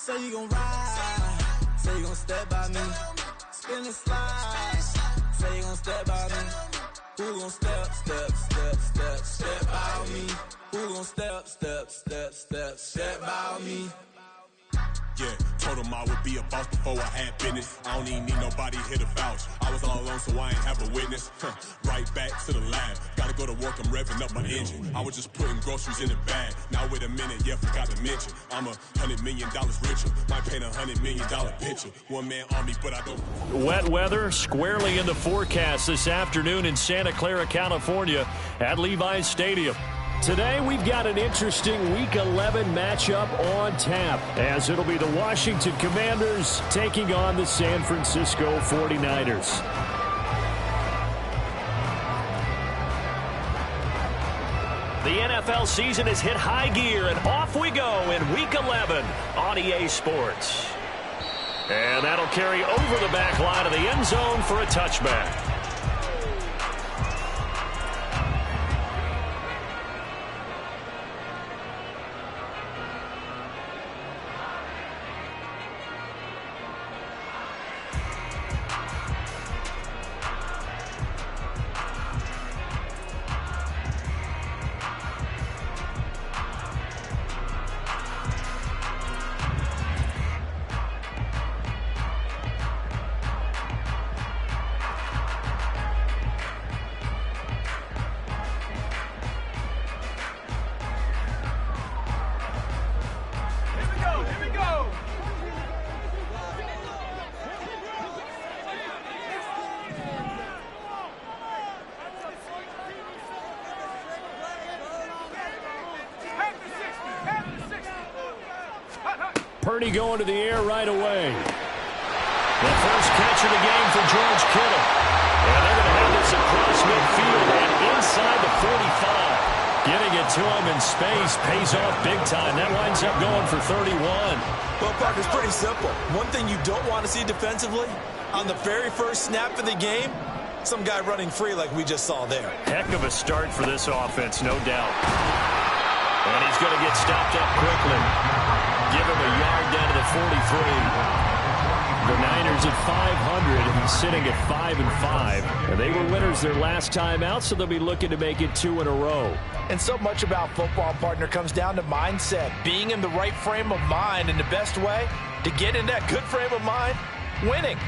Say you gon' ride, say you gon' step by me. Spin and slide, say you gon' step by me. Who gon' step by me? Who gon' step by me? Yeah, told him I would be a boss before I had business. I don't even need nobody here to vouch. I was all alone, so I ain't have a witness. Right back to the lab. Gotta go to work, I'm revving up my engine. I was just putting groceries in the bag. Now wait a minute, yeah, forgot to mention. I'm $100 million richer. Might paint $100 million picture. One man army, but I don't. Wet weather squarely in the forecast this afternoon in Santa Clara, California at Levi's Stadium. Today, we've got an interesting Week 11 matchup on tap, as it'll be the Washington Commanders taking on the San Francisco 49ers. The NFL season has hit high gear, and off we go in Week 11 on EA Sports. And that'll carry over the back line of the end zone for a touchback. Purdy going to the air right away. The first catch of the game for George Kittle. And they're going to have this across midfield and inside the 45. Getting it to him in space pays off big time. That winds up going for 31. Well, Parker, it's pretty simple. One thing you don't want to see defensively, on the very first snap of the game, some guy running free like we just saw there. Heck of a start for this offense, no doubt. And he's going to get stopped up quickly. Give him a yard down to the 43. The Niners at 500 and sitting at 5-5. And they were winners their last time out, so they'll be looking to make it 2 in a row. And so much about football, partner, comes down to mindset. Being in the right frame of mind, and the best way to get in that good frame of mind, winning.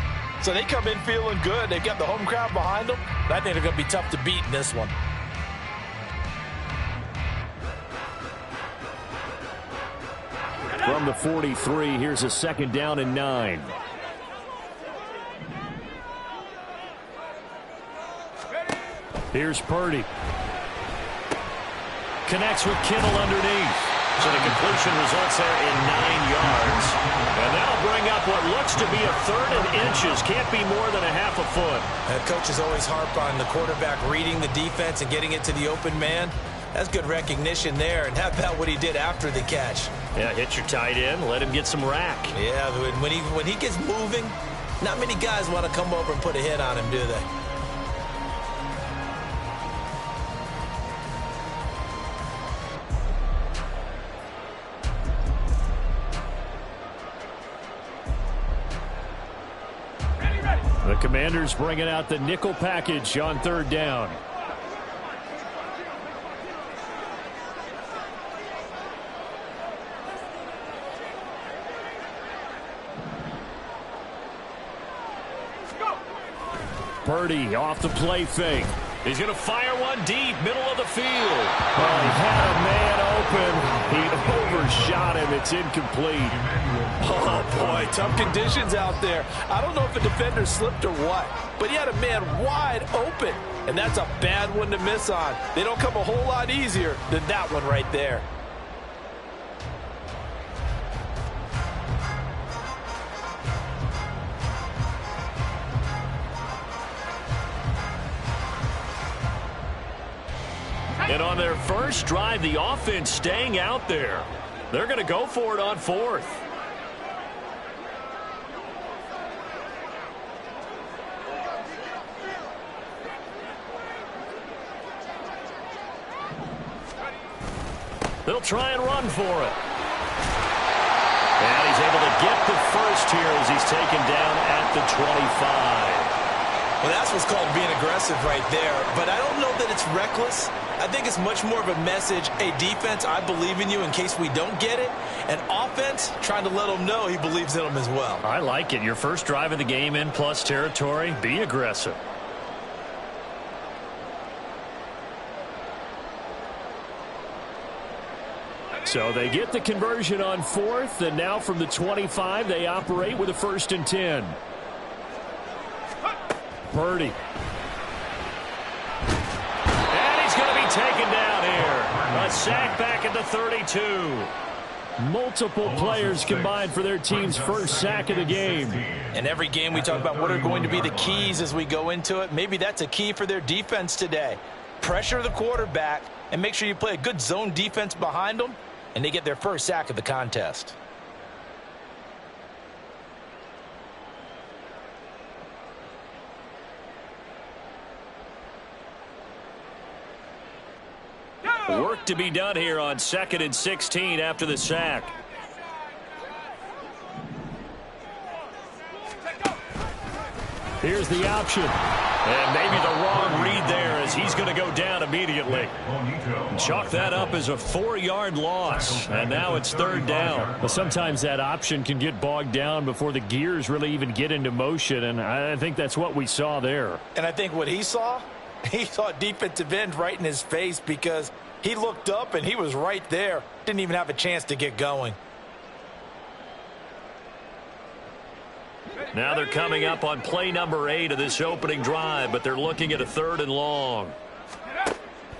So they come in feeling good. They've got the home crowd behind them. I think they're going to be tough to beat in this one. From the 43, here's a 2nd down and 9. Here's Purdy. Connects with Kittle underneath. So the completion results there in 9 yards. And that'll bring up what looks to be a 3rd and inches. Can't be more than a half a foot. Coaches always harp on the quarterback reading the defense and getting it to the open man. That's good recognition there. And how about what he did after the catch? Yeah, hit your tight end, let him get some rack. Yeah, when he gets moving, not many guys want to come over and put a hit on him, do they? The Commanders bringing out the nickel package on 3rd down. Purdy off the play fake. He's going to fire one deep, middle of the field. Oh, he had a man open. He overshot him. It's incomplete. Oh, boy, tough conditions out there. I don't know if a defender slipped or what, but he had a man wide open, and that's a bad one to miss on. They don't come a whole lot easier than that one right there. And on their first drive, the offense staying out there. They're going to go for it on 4th. They'll try and run for it. And he's able to get the first here as he's taken down at the 25. Well, that's what's called being aggressive right there. But I don't know that it's reckless. I think it's much more of a message, hey, defense, I believe in you in case we don't get it. And offense, trying to let him know he believes in them as well. I like it. Your first drive of the game in plus territory, be aggressive. So they get the conversion on fourth, and now from the 25, they operate with a 1st and 10. Purdy. And he's going to be taken down here. A sack back at the 32. Multiple players combined for their team's first sack of the game. In every game we talk about what are going to be the keys as we go into it. Maybe that's a key for their defense today. Pressure the quarterback and make sure you play a good zone defense behind them, and they get their first sack of the contest. Work to be done here on 2nd and 16 after the sack. Here's the option. And maybe the wrong read there as he's going to go down immediately. Chalk that up as a 4-yard loss. And now it's 3rd down. Well, sometimes that option can get bogged down before the gears really even get into motion. And I think that's what we saw there. And I think what he saw defensive end right in his face because he looked up and he was right there. Didn't even have a chance to get going. Now they're coming up on play number 8 of this opening drive, but they're looking at a 3rd and long.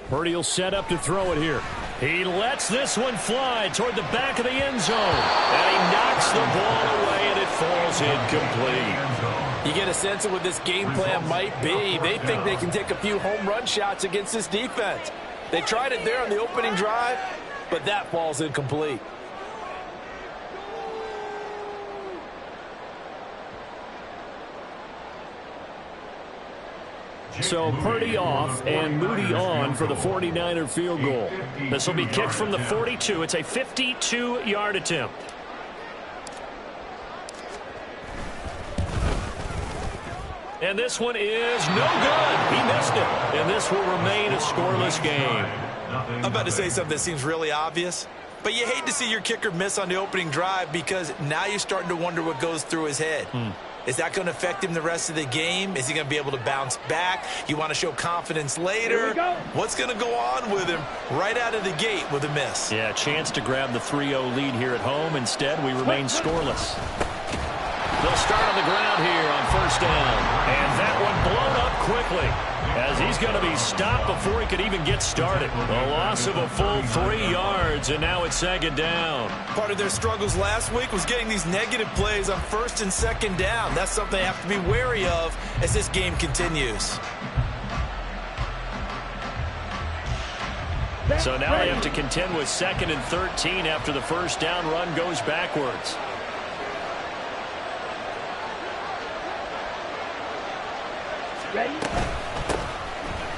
Purdy will set up to throw it here. He lets this one fly toward the back of the end zone. And he knocks the ball away, and it falls incomplete. You get a sense of what this game plan might be. They think they can take a few home run shots against this defense. They tried it there on the opening drive, but that falls incomplete. So Purdy off and Moody on for the 49er field goal. This will be kicked from the 42. It's a 52-yard attempt. And this one is no good. He missed it. And this will remain a scoreless game. I'm about to say something that seems really obvious, but you hate to see your kicker miss on the opening drive because now you're starting to wonder what goes through his head. Is that going to affect him the rest of the game? Is he going to be able to bounce back? You want to show confidence later? What's going to go on with him right out of the gate with a miss? Yeah, chance to grab the 3-0 lead here at home. Instead, we remain scoreless. They'll start on the ground here on 1st down. And that one blown up quickly as he's going to be stopped before he could even get started. A loss of a full 3 yards, and now it's 2nd down. Part of their struggles last week was getting these negative plays on 1st and 2nd down. That's something they have to be wary of as this game continues. So now they have to contend with 2nd and 13 after the 1st down run goes backwards.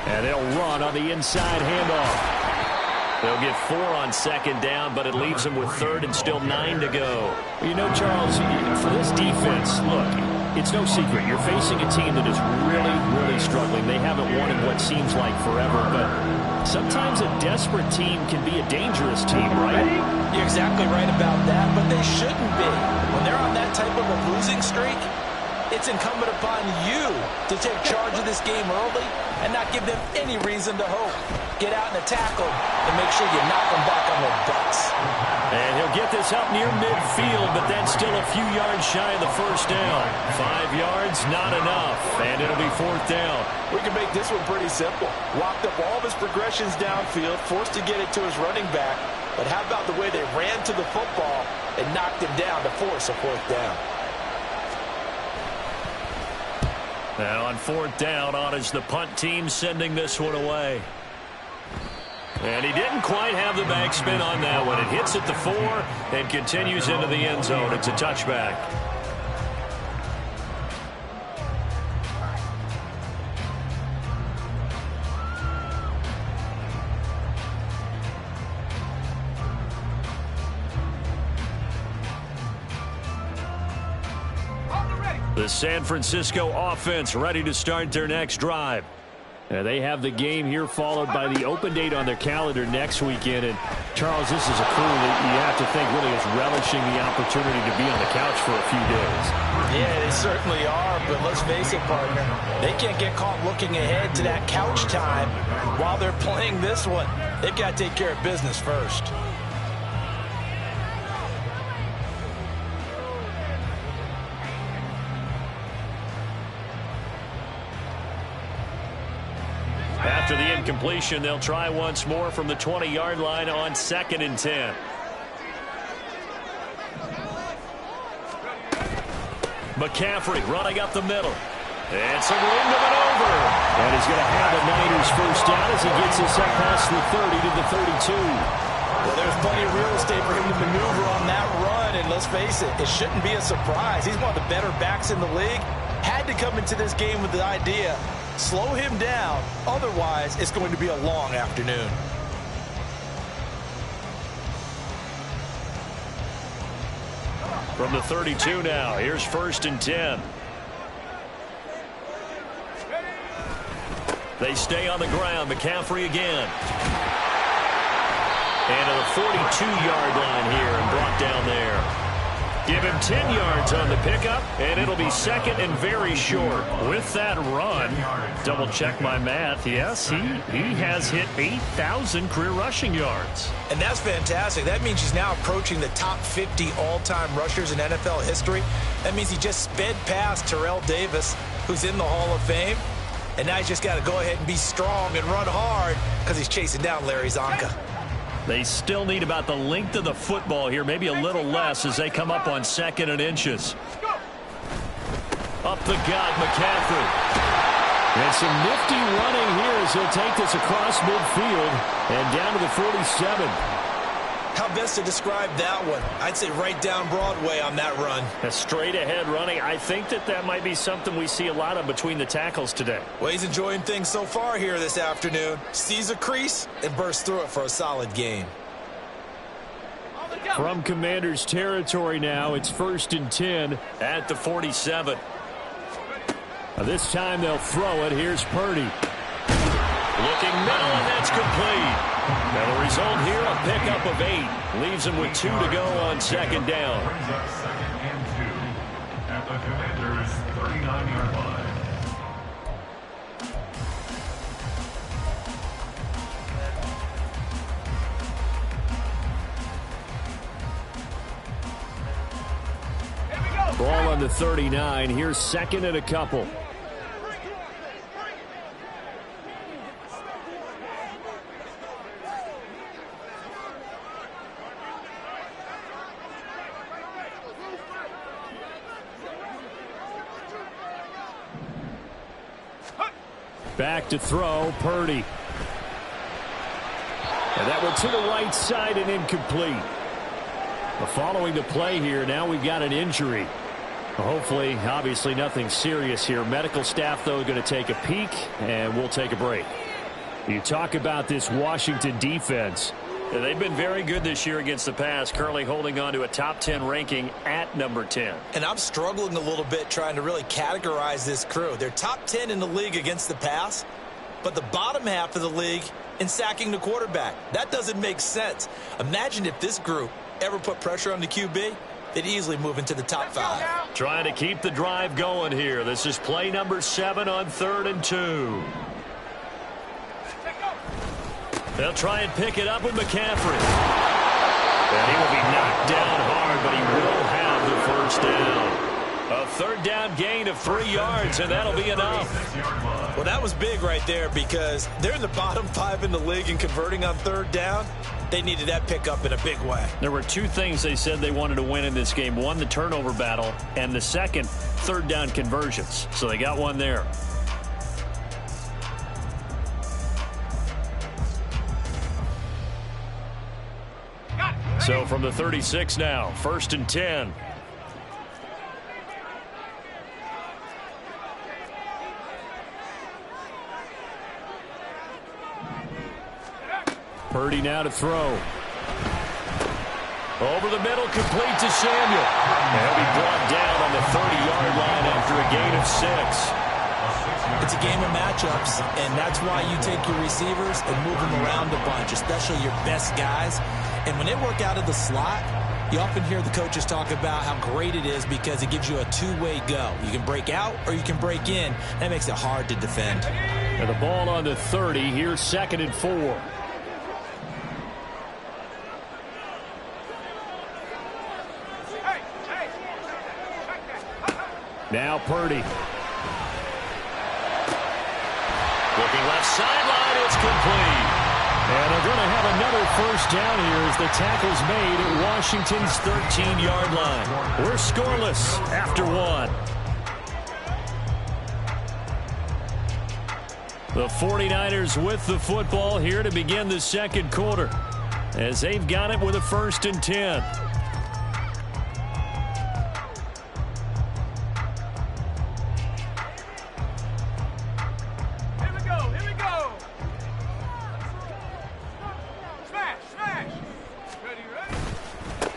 And they'll run on the inside handoff. They'll get 4 on 2nd down, but it leaves them with 3rd and still 9 to go. You know, Charles, for this defense, look, it's no secret. You're facing a team that is really, really struggling. They haven't won in what seems like forever, but sometimes a desperate team can be a dangerous team, right? You're exactly right about that, but they shouldn't be. When they're on that type of a losing streak, it's incumbent upon you to take charge of this game early and not give them any reason to hope. Get out and attack them and make sure you knock them back on their butts. And he'll get this up near midfield, but that's still a few yards shy of the 1st down. 5 yards, not enough, and it'll be 4th down. We can make this one pretty simple. Walked up all of his progressions downfield, forced to get it to his running back, but how about the way they ran to the football and knocked him down to force a 4th down? And on 4th down, on is the punt team sending this one away. And he didn't quite have the backspin on that one. It hits at the 4 and continues into the end zone. It's a touchback. The San Francisco offense ready to start their next drive. They have the game here followed by the open date on their calendar next weekend. And, Charles, this is a crew that you have to think really is relishing the opportunity to be on the couch for a few days. Yeah, they certainly are, but let's face it, partner. They can't get caught looking ahead to that couch time while they're playing this one. They've got to take care of business first. After the incompletion, they'll try once more from the 20-yard line on 2nd and 10. McCaffrey running up the middle. And some wind of it over. And he's going to have the Niners first down as he gets us up past the 30 to the 32. Well, there's plenty of real estate for him to maneuver on that run. And let's face it, it shouldn't be a surprise. He's one of the better backs in the league. Had to come into this game with the idea, slow him down. Otherwise, it's going to be a long afternoon. From the 32 now, here's 1st and 10. They stay on the ground. McCaffrey again. And to the 42-yard line here and brought down there. Give him 10 yards on the pickup, and it'll be 2nd and very short. With that run, double-check my math, yes, he has hit 8,000 career rushing yards. And that's fantastic. That means he's now approaching the top 50 all-time rushers in NFL history. That means he just sped past Terrell Davis, who's in the Hall of Fame. And now he's just got to go ahead and be strong and run hard because he's chasing down Larry Zonka. They still need about the length of the football here, maybe a little less as they come up on 2nd and inches. Up the gut, McCaffrey. And some nifty running here as he'll take this across midfield and down to the 47. How best to describe that one? I'd say right down Broadway on that run. A straight ahead running. I think that might be something we see a lot of between the tackles today. Well, he's enjoying things so far here this afternoon. Sees a crease and bursts through it for a solid gain. From Commanders territory now, it's 1st and 10 at the 47. This time they'll throw it. Here's Purdy. Looking middle, and that's complete. Now the result here, a pickup of 8. Leaves him with 2 to go on 2nd down. Brings up 2nd and 2 at the Commanders' 39-yard line. Ball on the 39. Here's 2nd and a couple. Back to throw, Purdy. And that one to the right side and incomplete. Following the play here, now we've got an injury. Hopefully, obviously nothing serious here. Medical staff, though, going to take a peek, and we'll take a break. You talk about this Washington defense. They've been very good this year against the pass, currently holding on to a top 10 ranking at number 10. And I'm struggling a little bit trying to really categorize this crew. They're top 10 in the league against the pass, but the bottom half of the league in sacking the quarterback. That doesn't make sense. Imagine if this group ever put pressure on the QB, they'd easily move into the top 5. Trying to keep the drive going here. This is play number 7 on 3rd and 2. They'll try and pick it up with McCaffrey. And he will be knocked down hard, but he will have the first down. A 3rd down gain of 3 yards, and that'll be enough. Well, that was big right there because they're in the bottom 5 in the league and converting on 3rd down. They needed that pickup in a big way. There were 2 things they said they wanted to win in this game. One, the turnover battle, and the second, 3rd down conversions. So they got one there. So from the 36 now, 1st and 10. Purdy now to throw. Over the middle, complete to Samuel. And he'll be brought down on the 30-yard line after a gain of 6. It's a game of matchups, and that's why you take your receivers and move them around a bunch, especially your best guys. And when they work out of the slot, you often hear the coaches talk about how great it is because it gives you a two-way go. You can break out or you can break in. That makes it hard to defend. And the ball on the 30. Here's 2nd and 4. Now Purdy. Looking left sideline, it's complete. And they're going to have another first down here as the tackle's made at Washington's 13-yard line. We're scoreless after 1. The 49ers with the football here to begin the second quarter as they've got it with a 1st and 10.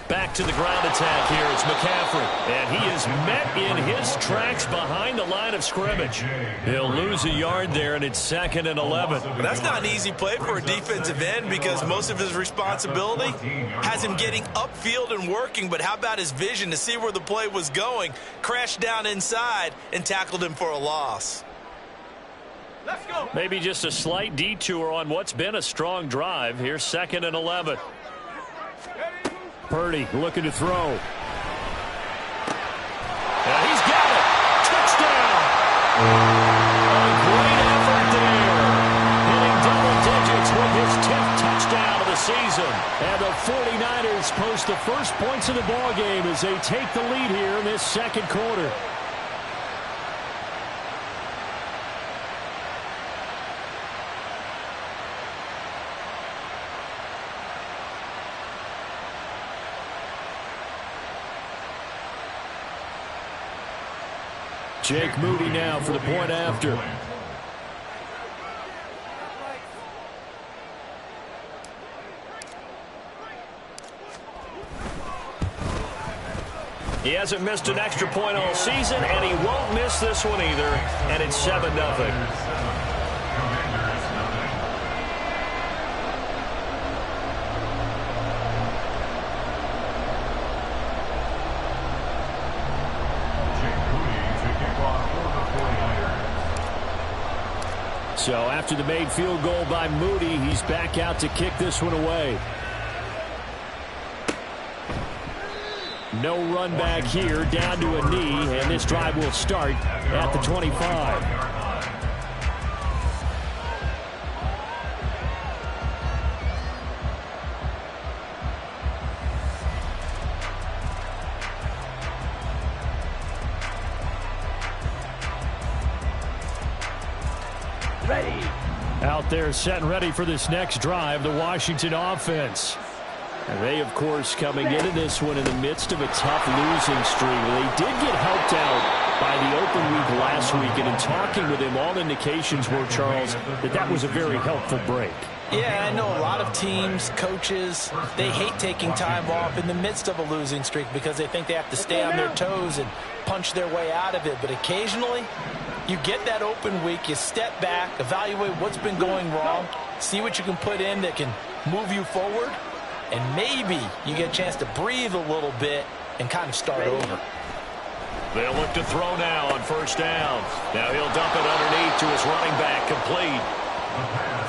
Back to the ground attack here. It's McCaffrey. And he is met in his tracks behind the line of scrimmage. He'll lose a yard there, and it's 2nd and 11. But that's not an easy play for a defensive end because most of his responsibility has him getting upfield and working. But how about his vision to see where the play was going? Crashed down inside and tackled him for a loss. Let's go. Maybe just a slight detour on what's been a strong drive. Here's 2nd and 11. Purdy looking to throw. And he's got it. Touchdown. A great effort there. Hitting double digits with his 10th touchdown of the season. And the 49ers post the first points of the ball game as they take the lead here in this second quarter. Jake Moody now for the point after. He hasn't missed an extra point all season, and he won't miss this one either. And it's 7-0. So after the made field goal by Moody, he's back out to kick this one away. No run back here, down to a knee, and this drive will start at the 25. Out there set and ready for this next drive, the Washington offense. And they, of course, coming into this one in the midst of a tough losing streak. They did get helped out by the open week last week, and in talking with him, all indications were, Charles, that was a very helpful break. Yeah, I know a lot of teams, coaches, they hate taking time off in the midst of a losing streak because they think they have to stay on their toes and punch their way out of it. But occasionally, you get that open week, you step back, evaluate what's been going wrong, see what you can put in that can move you forward, and maybe you get a chance to breathe a little bit and kind of start over. They'll look to throw now on first down. Now he'll dump it underneath to his running back, complete.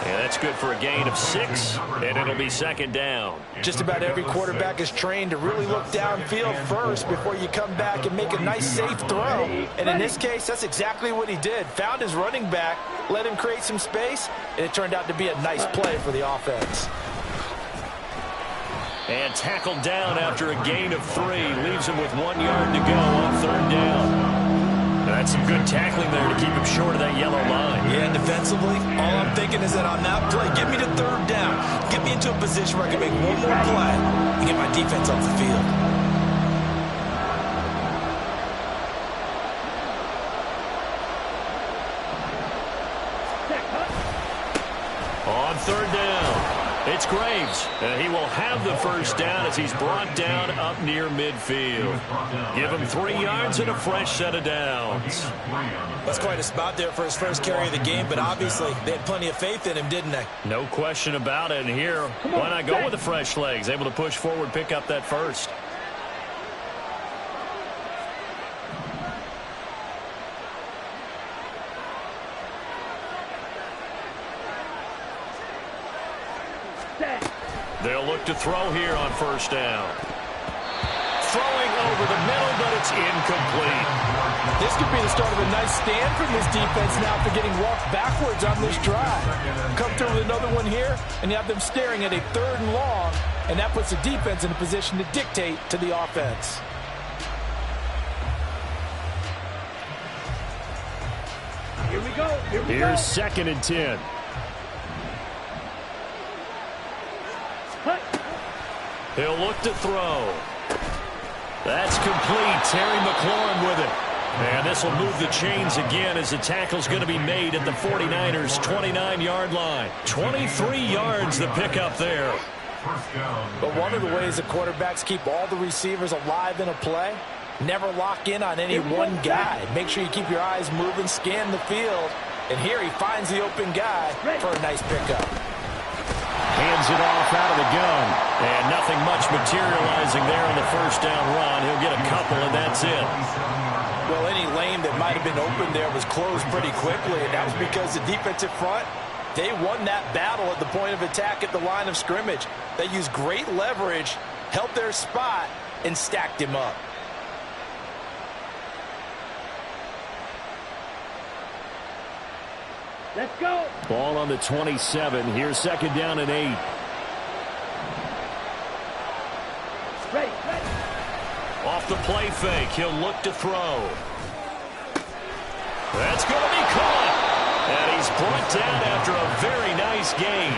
Yeah, that's good for a gain of 6, and it'll be 2nd down. Just about every quarterback is trained to really look downfield first before you come back and make a nice, safe throw. And in this case, that's exactly what he did. Found his running back, let him create some space, and it turned out to be a nice play for the offense. And tackled down after a gain of 3. Leaves him with 1 yard to go on 3rd down. That's some good tackling there to keep him short of that yellow line. Yeah, and defensively, all I'm thinking is that on that play, get me to 3rd down. Get me into a position where I can make one more play and get my defense off the field. On 3rd down. It's Graves. He will have the first down as he's brought down up near midfield. Give him 3 yards and a fresh set of downs. That's quite a spot there for his first carry of the game, but obviously they had plenty of faith in him, didn't they? No question about it. And here, why not go with the fresh legs? Able to push forward, pick up that first. They'll look to throw here on first down. Throwing over the middle, but it's incomplete. This could be the start of a nice stand from this defense now after getting walked backwards on this drive. Come through with another one here, and you have them staring at a 3rd and long, and that puts the defense in a position to dictate to the offense. Here we go. Here's 2nd and 10. He'll look to throw. That's complete. Terry McLaurin with it. And this will move the chains again as the tackle's going to be made at the 49ers' 29-yard line. 23 yards the pickup there. But one of the ways the quarterbacks keep all the receivers alive in a play, never lock in on any one guy. Make sure you keep your eyes moving, scan the field. And here he finds the open guy for a nice pickup. Hands it off out of the gun. And nothing much materializing there on the first down run. He'll get a couple, and that's it. Well, any lane that might have been open there was closed pretty quickly, and that was because the defensive front, they won that battle at the point of attack at the line of scrimmage. They used great leverage, held their spot, and stacked him up. Let's go. Ball on the 27. Here's 2nd down and 8. Ready. Off the play fake, he'll look to throw. That's going to be caught. And he's brought down after a very nice gain.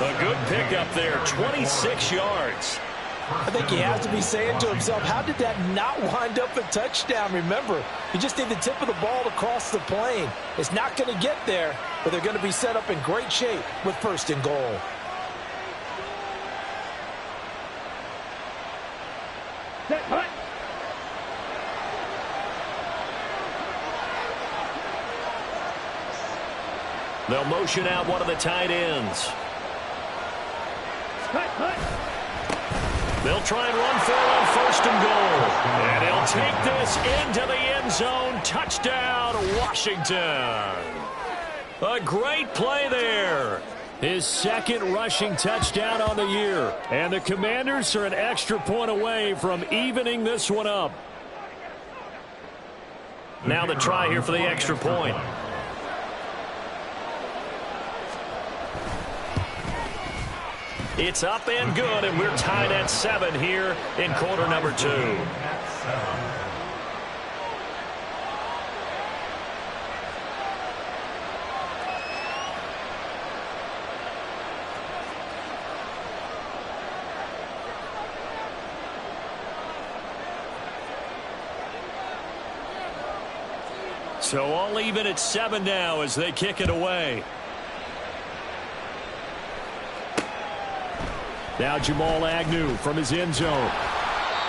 A good pickup there, 26 yards. I think he has to be saying to himself, how did that not wind up a touchdown? Remember, you just need the tip of the ball to cross the plane. It's not going to get there, but they're going to be set up in great shape with 1st and goal. Set, hut. They'll motion out one of the tight ends. Hut. They'll try and run for it on 1st and goal. And he'll take this into the end zone. Touchdown, Washington. A great play there. His 2nd rushing touchdown on the year. And the Commanders are an extra point away from evening this one up. Now the try here for the extra point. It's up and good, and we're tied at 7 here in quarter number 2. So all even at 7 now as they kick it away. Now Jamal Agnew from his end zone.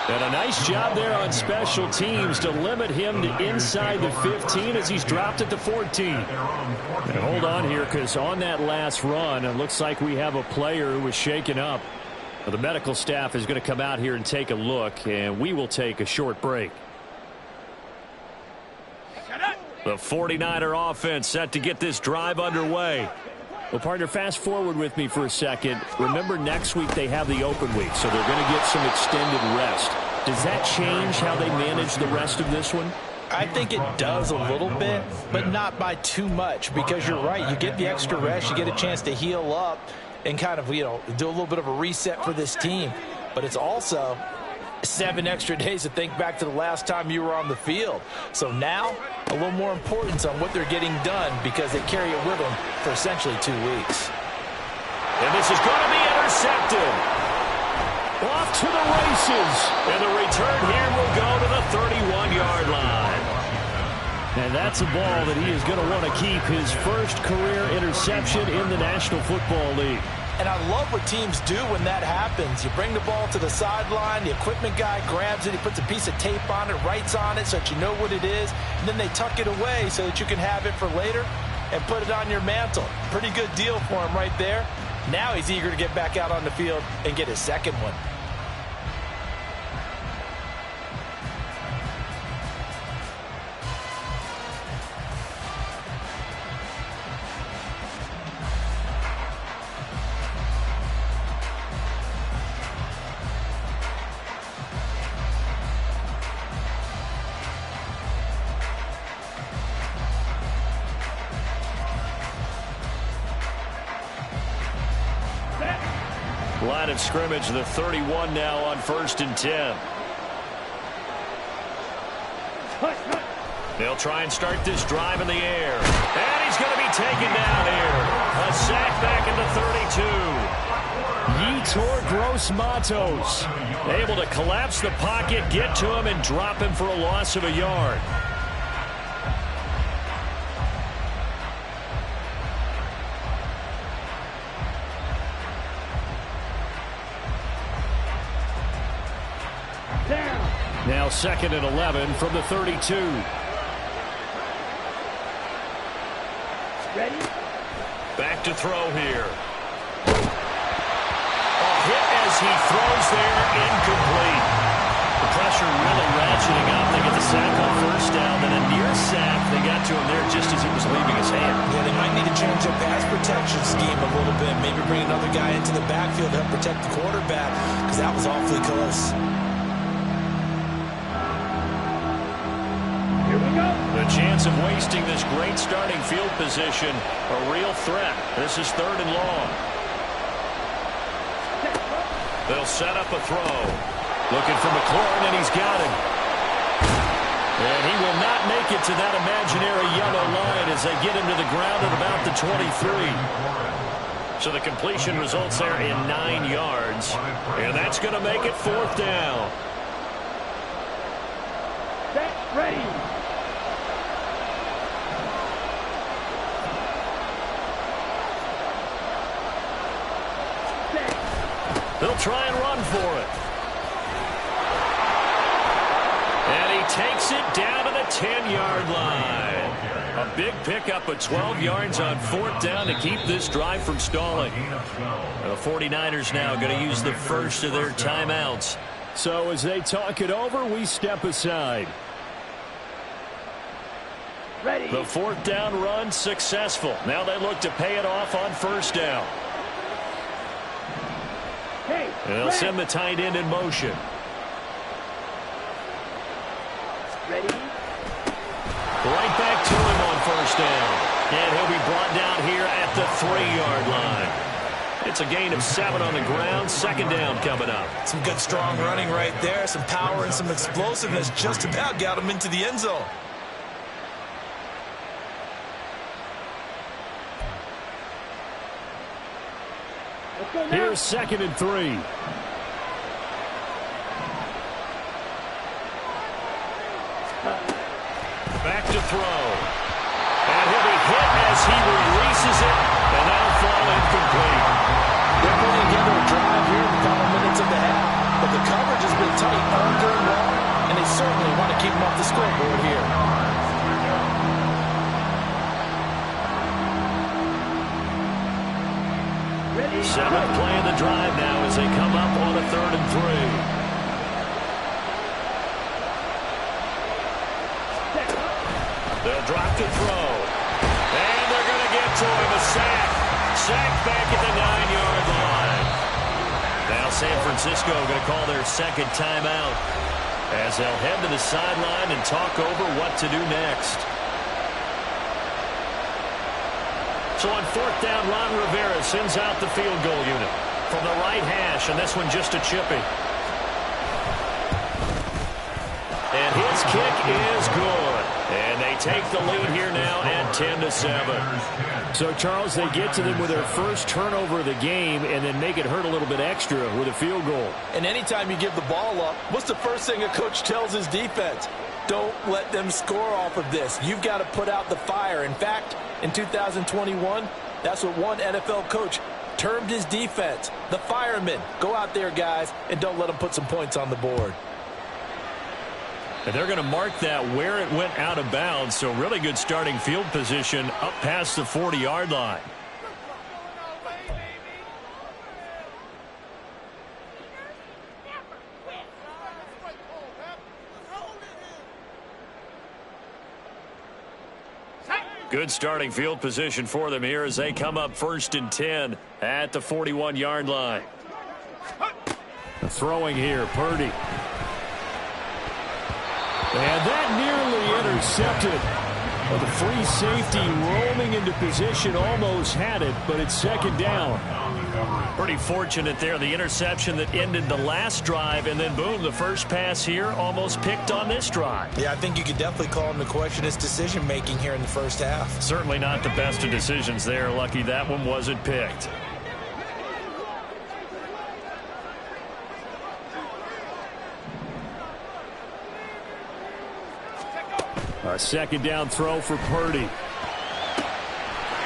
And a nice job there on special teams to limit him to inside the 15 as he's dropped at the 14. And hold on here, because on that last run, it looks like we have a player who was shaken up. The medical staff is going to come out here and take a look, and we will take a short break. The 49er offense set to get this drive underway. Well, partner, fast forward with me for a second. Remember, next week they have the open week, so they're going to get some extended rest. Does that change how they manage the rest of this one? I think it does a little bit, but not by too much, because you're right. You get the extra rest. You get a chance to heal up and kind of, do a little bit of a reset for this team. But it's also 7 extra days to think back to the last time you were on the field. So now, a little more importance on what they're getting done, because they carry it with them for essentially 2 weeks. And this is going to be intercepted. Off to the races. And the return here will go to the 31-yard line. And that's a ball that he is going to want to keep, his first career interception in the National Football League. And I love what teams do when that happens. You bring the ball to the sideline, the equipment guy grabs it, he puts a piece of tape on it, writes on it so that you know what it is, and then they tuck it away so that you can have it for later and put it on your mantle. Pretty good deal for him right there. Now he's eager to get back out on the field and get his second one. Line of scrimmage, the 31 now on 1st and 10. They'll try and start this drive in the air. And he's going to be taken down here. A sack back at the 32. Yetur Gross-Matos Able to collapse the pocket, get to him, and drop him for a loss of a yard. Now 2nd and 11 from the 32. Ready? Back to throw here. A hit as he throws there, incomplete. The pressure really ratcheting up. They get the sack on 1st down, then a near sack. They got to him there just as he was leaving his hand. Yeah, they might need to change their pass protection scheme a little bit. Maybe bring another guy into the backfield to help protect the quarterback, because that was awfully close. The chance of wasting this great starting field position, a real threat. This is 3rd and long. They'll set up a throw. Looking for McLaurin, and he's got him. And he will not make it to that imaginary yellow line as they get him to the ground at about the 23. So the completion results there in 9 yards. And that's going to make it 4th down. Set, ready. They'll try and run for it. And he takes it down to the 10-yard line. A big pickup of 12 yards on 4th down to keep this drive from stalling. The 49ers now going to use the first of their timeouts. So as they talk it over, we step aside. Ready. The 4th down run successful. Now they look to pay it off on 1st down. And they'll send the tight end in motion. Ready. Right back to him on 1st down. And he'll be brought down here at the 3-yard line. It's a gain of 7 on the ground. 2nd down coming up. Some good strong running right there. Some power and some explosiveness. Just about got him into the end zone. Here's 2nd and 3. Back to throw. And he'll be hit as he releases it. And that'll fall incomplete. They're putting together a drive here in the final minutes of the half. But the coverage has been tight all game long. And they certainly want to keep them off the scoreboard here. 7th play of the drive now as they come up on a 3rd and 3. They'll drop to throw. And they're going to get to him. A sack. Sack back at the 9-yard line. Now San Francisco going to call their 2nd timeout as they'll head to the sideline and talk over what to do next. So on 4th down, Ron Rivera sends out the field goal unit from the right hash, and this one just a chippy. And his kick is good. And they take the lead here now at 10-7. So, Charles, they get to them with their first turnover of the game and then make it hurt a little bit extra with a field goal. And anytime you give the ball up, what's the first thing a coach tells his defense? Don't let them score off of this. You've got to put out the fire. In fact, in 2021, that's what one NFL coach termed his defense, the firemen. Go out there, guys, and don't let them put some points on the board. And they're going to mark that where it went out of bounds, so really good starting field position up past the 40-yard line. Good starting field position for them here as they come up 1st and 10 at the 41-yard line. Throwing here, Purdy. And that nearly intercepted. Well, the free safety roaming into position almost had it, but it's 2nd down. Pretty fortunate there, the interception that ended the last drive, and then boom, the first pass here almost picked on this drive. Yeah, I think you could definitely call him to question his decision-making here in the first half. Certainly not the best of decisions there. Lucky that one wasn't picked. A 2nd down throw for Purdy.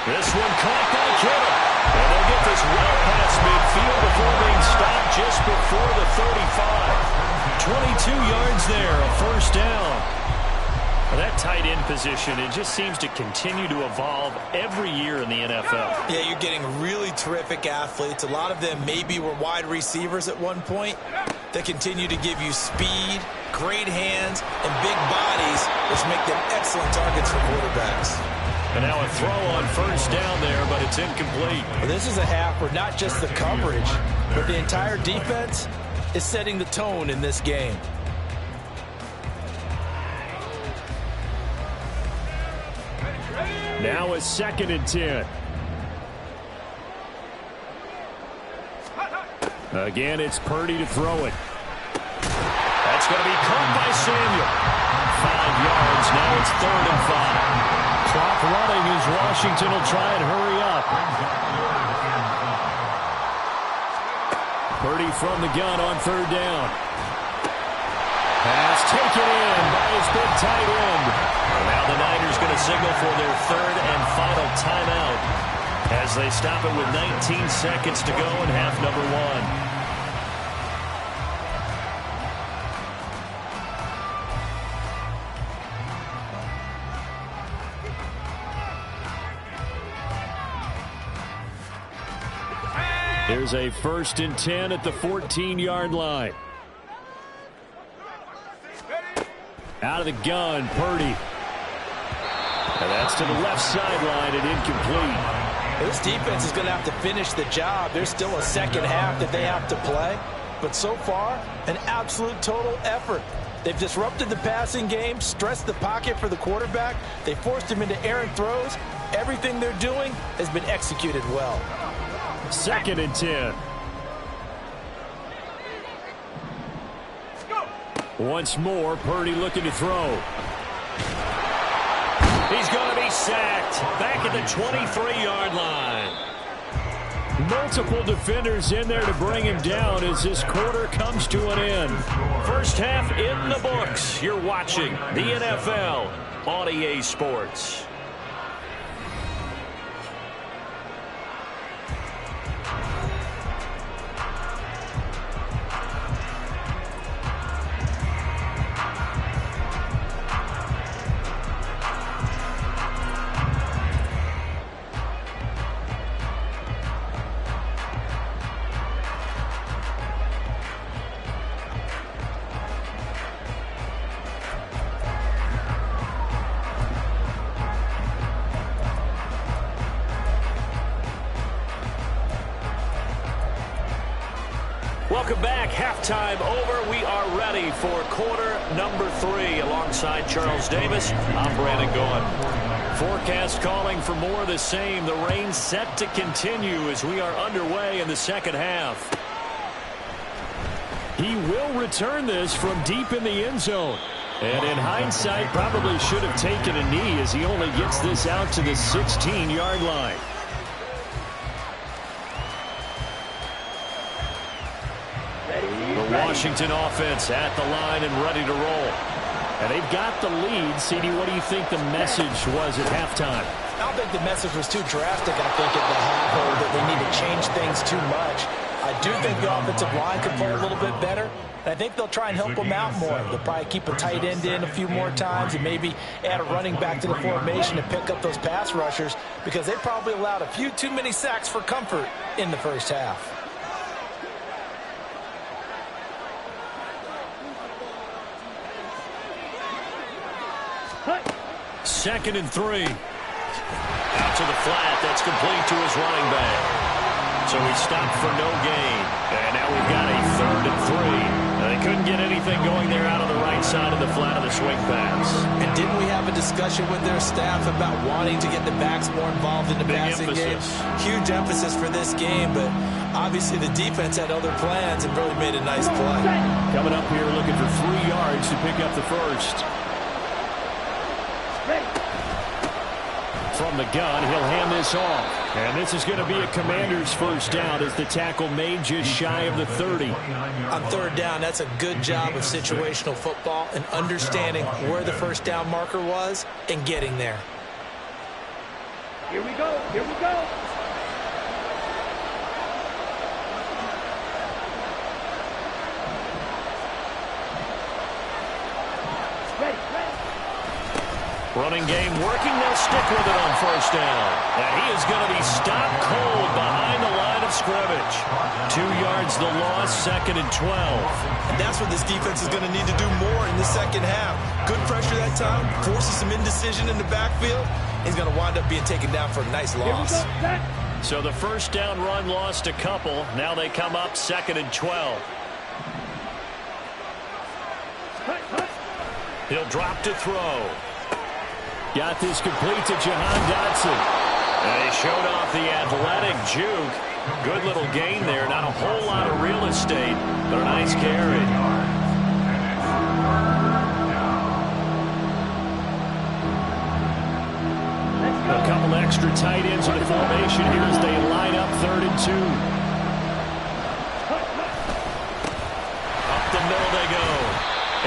This one caught by Kittle. And they'll get this well past midfield before being stopped just before the 35. 22 yards there, a 1st down. Well, that tight end position, it just seems to continue to evolve every year in the NFL. Yeah, you're getting really terrific athletes. A lot of them maybe were wide receivers at one point. They continue to give you speed, great hands, and big bodies, which make them excellent targets for quarterbacks. And now a throw on 1st down there, but it's incomplete. Well, this is a half where not just the coverage, but the entire defense is setting the tone in this game. Now a 2nd and 10. Again, it's Purdy to throw it. That's going to be caught by Samuel. 5 yards. Now it's 3rd and 5. Clock running as Washington will try and hurry up. Purdy from the gun on 3rd down. Pass taken in by his big tight end. Now the Niners going to signal for their 3rd and final timeout as they stop it with 19 seconds to go in half number 1. Here's a 1st and 10 at the 14-yard line. Out of the gun, Purdy. And that's to the left sideline and incomplete. This defense is going to have to finish the job. There's still a 2nd half that they have to play. But so far, an absolute total effort. They've disrupted the passing game, stressed the pocket for the quarterback. They forced him into errant throws. Everything they're doing has been executed well. 2nd and 10. Once more, Purdy looking to throw. He's going to be sacked back at the 23-yard line. Multiple defenders in there to bring him down as this quarter comes to an end. First half in the books. You're watching the NFL on EA Sports. Welcome back. Halftime over. We are ready for quarter number 3. Alongside Charles Davis, I'm Brandon Goen. Forecast calling for more of the same. The rain set to continue as we are underway in the 2nd half. He will return this from deep in the end zone. And in hindsight, probably should have taken a knee as he only gets this out to the 16-yard line. Washington offense at the line and ready to roll. And they've got the lead. CD, what do you think the message was at halftime? I don't think the message was too drastic, I think, at the half, or that they need to change things too much. I do think the offensive line could play a little bit better. And I think they'll try and help them out more. They'll probably keep a tight end in a few more times and maybe add a running back to the formation to pick up those pass rushers, because they probably allowed a few too many sacks for comfort in the first half. Second and 3. Out to the flat. That's complete to his running back. So he stopped for no gain. And now we've got a 3rd and 3. They couldn't get anything going there out on the right side of the flat of the swing pass. And didn't we have a discussion with their staff about wanting to get the backs more involved in the passing game? Huge emphasis for this game, but obviously the defense had other plans and really made a nice play. Coming up here looking for 3 yards to pick up the first. From the gun, he'll hand this off. And this is going to be a Commander's first down as the tackle made just shy of the 30. On 3rd down, that's a good job of situational football and understanding where the first down marker was and getting there. Here we go. Here we go. Running game working. They'll stick with it on first down. And he is going to be stopped cold behind the line of scrimmage. 2 yards the loss, 2nd and 12. And that's what this defense is going to need to do more in the second half. Good pressure that time, forces some indecision in the backfield. He's going to wind up being taken down for a nice loss. So the first down run lost a couple. Now they come up 2nd and 12. He'll drop to throw. Got this complete to Jahan Dotson. And he showed off the athletic juke. Good little gain there. Not a whole lot of real estate, but a nice carry. A couple extra tight ends in the formation here as they line up 3rd and 2. Up the middle they go.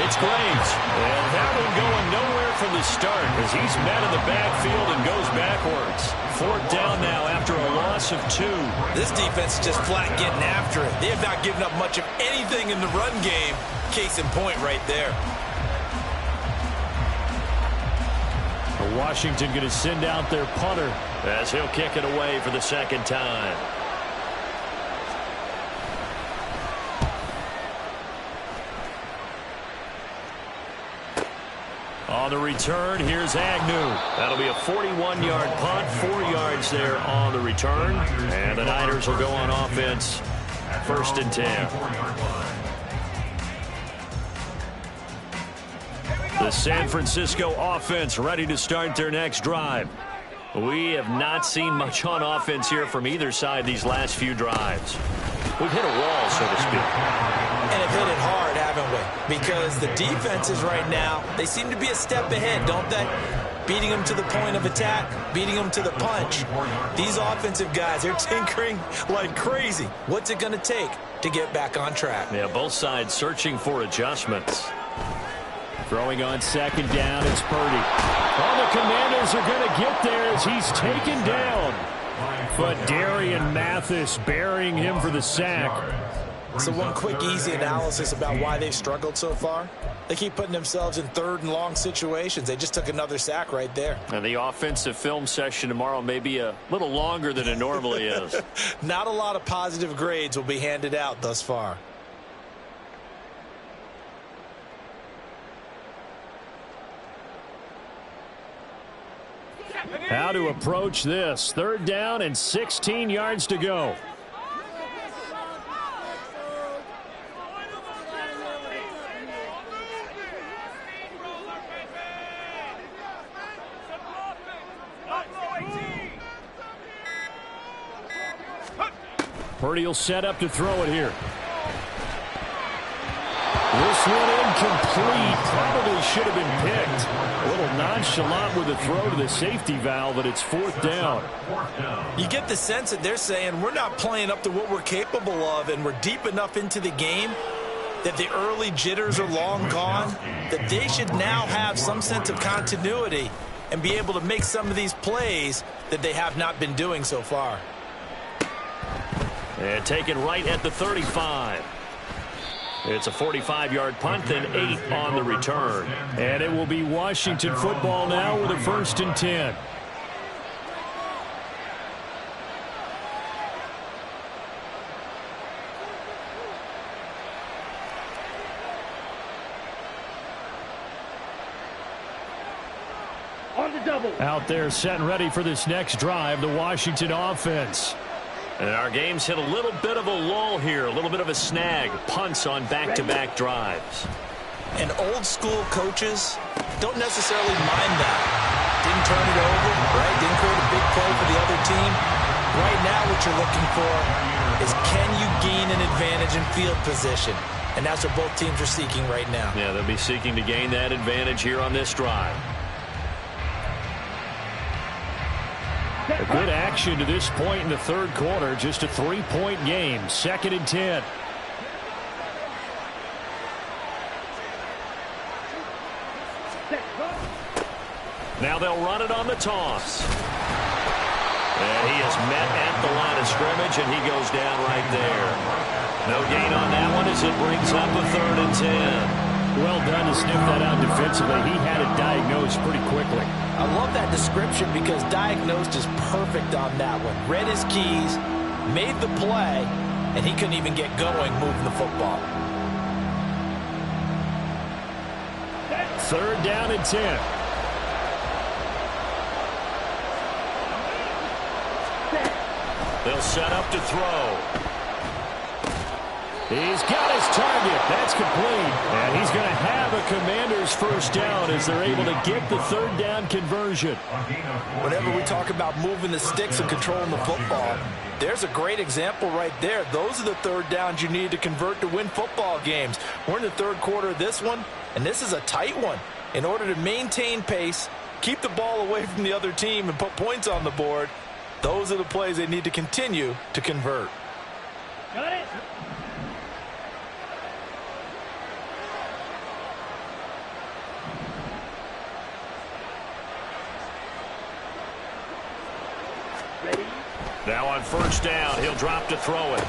It's great. And that one going nowhere from the start as he's met in the backfield and goes backwards. 4th down now after a loss of 2. This defense is just flat getting after it. They have not given up much of anything in the run game. Case in point right there. Washington going to send out their punter as he'll kick it away for the 2nd time. On the return, here's Agnew. That'll be a 41-yard punt, 4 yards there on the return. And the Niners will go on offense, 1st and 10. The San Francisco offense ready to start their next drive. We have not seen much on offense here from either side these last few drives. We've hit a wall, so to speak. And have hit it hard, haven't we? Because the defenses right now, they seem to be a step ahead, don't they? Beating them to the point of attack, beating them to the punch. These offensive guys, they're tinkering like crazy. What's it going to take to get back on track? Yeah, both sides searching for adjustments. Throwing on 2nd down, it's Purdy. Oh, the Commanders are going to get there as he's taken down. But Darian Mathis burying him for the sack. So one quick, easy analysis about why they've struggled so far. They keep putting themselves in 3rd and long situations. They just took another sack right there. And the offensive film session tomorrow may be a little longer than it normally is. Not a lot of positive grades will be handed out thus far. How to approach this. 3rd down and 16 yards to go. Purdy will set up to throw it here. This one incomplete. Probably should have been picked. A little nonchalant with a throw to the safety valve, but it's 4th down. You get the sense that they're saying we're not playing up to what we're capable of, and we're deep enough into the game that the early jitters are long gone, that they should now have some sense of continuity and be able to make some of these plays that they have not been doing so far. And taken right at the 35. It's a 45-yard punt, then 8 on the return. And it will be Washington football now with a 1st and 10. On the double. Out there set and ready for this next drive, the Washington offense. And our game's hit a little bit of a lull here, a little bit of a snag. Punts on back-to-back drives. And old-school coaches don't necessarily mind that. Didn't turn it over, right? Didn't create a big play for the other team. Right now what you're looking for is can you gain an advantage in field position? And that's what both teams are seeking right now. Yeah, they'll be seeking to gain that advantage here on this drive. A good action to this point in the third quarter. Just a 3-point game. 2nd and 10. Now they'll run it on the toss. And he is met at the line of scrimmage, and he goes down right there. No gain on that one as it brings up a 3rd and 10. Well done to sniff that out defensively. He had it diagnosed pretty quickly. I love that description because diagnosed is perfect on that one. Read his keys, made the play, and he couldn't even get going moving the football. 3rd down and 10. They'll set up to throw. He's got his target. That's complete. And he's going to have a Commander's 1st down as they're able to get the 3rd down conversion. Whenever we talk about moving the sticks and controlling the football, there's a great example right there. Those are the 3rd downs you need to convert to win football games. We're in the 3rd quarter of this one, and this is a tight one. In order to maintain pace, keep the ball away from the other team, and put points on the board, those are the plays they need to continue to convert. Got it. Now on 1st down, he'll drop to throw it.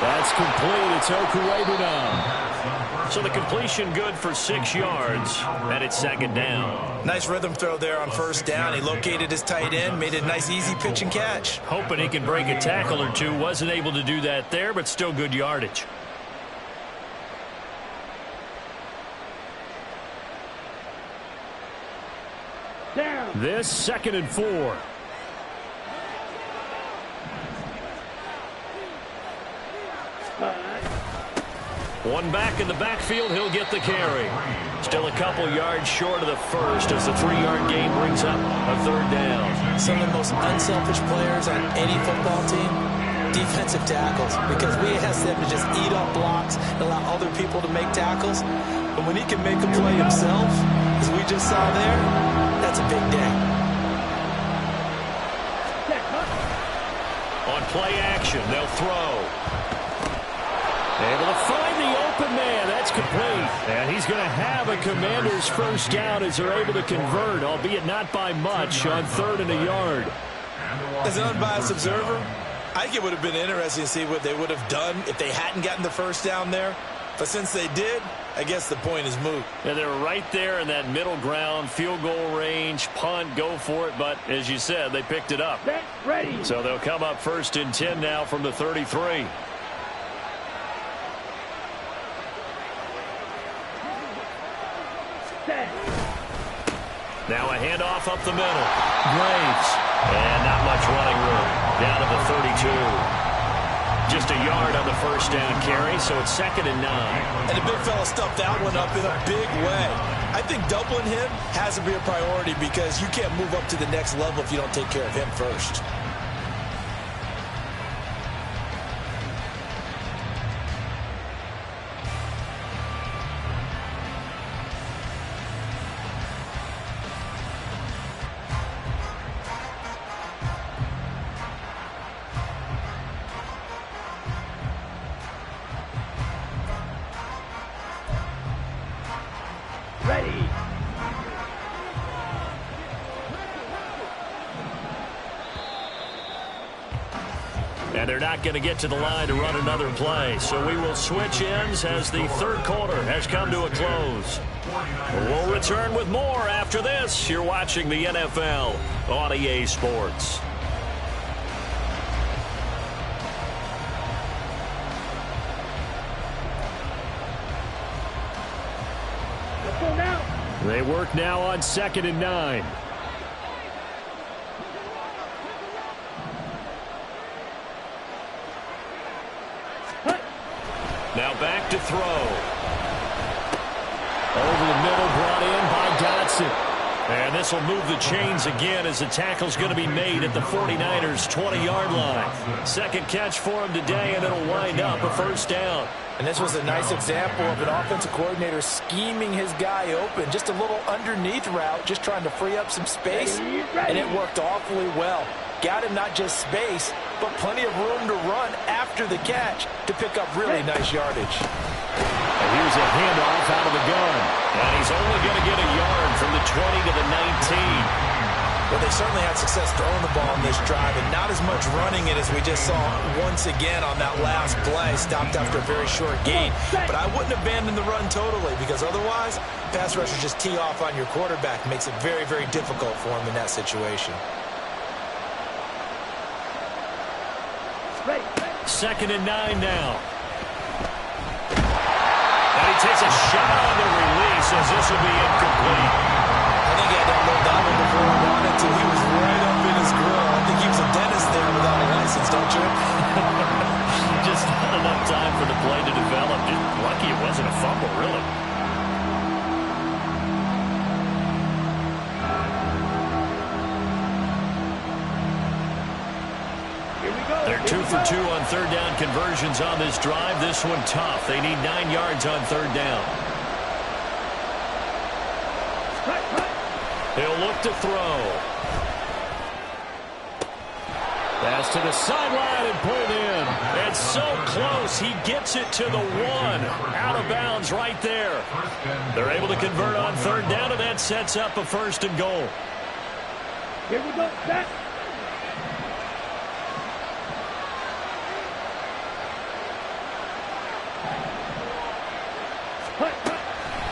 That's complete. It's Okurebunom. So the completion good for 6 yards, and it's 2nd down. Nice rhythm throw there on 1st down. He located his tight end, made a nice easy pitch and catch. Hoping he can break a tackle or two. Wasn't able to do that there, but still good yardage. Down. This 2nd and 4. One back in the backfield, he'll get the carry. Still a couple yards short of the first as the 3-yard gain brings up a 3rd down. Some of the most unselfish players on any football team, defensive tackles, because we ask them to just eat up blocks and allow other people to make tackles. But when he can make a play himself, as we just saw there, that's a big day. On play action, they'll throw. Able to find the open man. That's complete. And he's going to have a Commander's 1st down as they're able to convert, albeit not by much, on 3rd and a yard. As an unbiased observer, I think it would have been interesting to see what they would have done if they hadn't gotten the 1st down there. But since they did, I guess the point is moot. Yeah, they're right there in that middle ground, field goal range, punt, go for it. But as you said, they picked it up. Set, ready. So they'll come up 1st and 10 now from the 33. Now a handoff up the middle. Graves. And not much running room. Down to the 32. Just a yard on the 1st down carry, so it's 2nd and 9. And the big fella stuffed that one up in a big way. I think doubling him has to be a priority because you can't move up to the next level if you don't take care of him first. they're not going to get to the line to run another play. So we will switch ends as the third quarter has come to a close. We'll return with more after this. You're watching the NFL on EA Sports. They work now on 2nd and 9. Now back to throw. Over the middle, brought in by Dotson. And this will move the chains again as the tackle's going to be made at the 49ers' 20-yard line. Second catch for him today, and it'll wind up a first down. And this was a nice example of an offensive coordinator scheming his guy open. Just a little underneath route, just trying to free up some space, and it worked awfully well. Got him not just space, but plenty of room to run after the catch to pick up really nice yardage. And here's a handoff out of the gun. And he's only going to get a yard from the 20 to the 19. Well, they certainly had success throwing the ball in this drive, and not as much running it as we just saw once again on that last play. Stopped after a very short gain. But I wouldn't abandon the run totally, because otherwise, pass rushers just tee off on your quarterback. Makes it very, very difficult for him in that situation. 2nd and 9 now. And he takes a shot on the release as this will be incomplete. I think he had that low down before he wanted to. He was right up in his grill. I think he was a dentist there without a license, don't you? Just not enough time for the play to develop. Just lucky it wasn't a fumble, really. They're 2 for 2 on third down conversions on this drive. This one tough. They need 9 yards on third down. He'll look to throw. Pass to the sideline and pulled in. It's so close. He gets it to the 1. Out of bounds right there. They're able to convert on third down, and that sets up a 1st and goal. Here we go, set.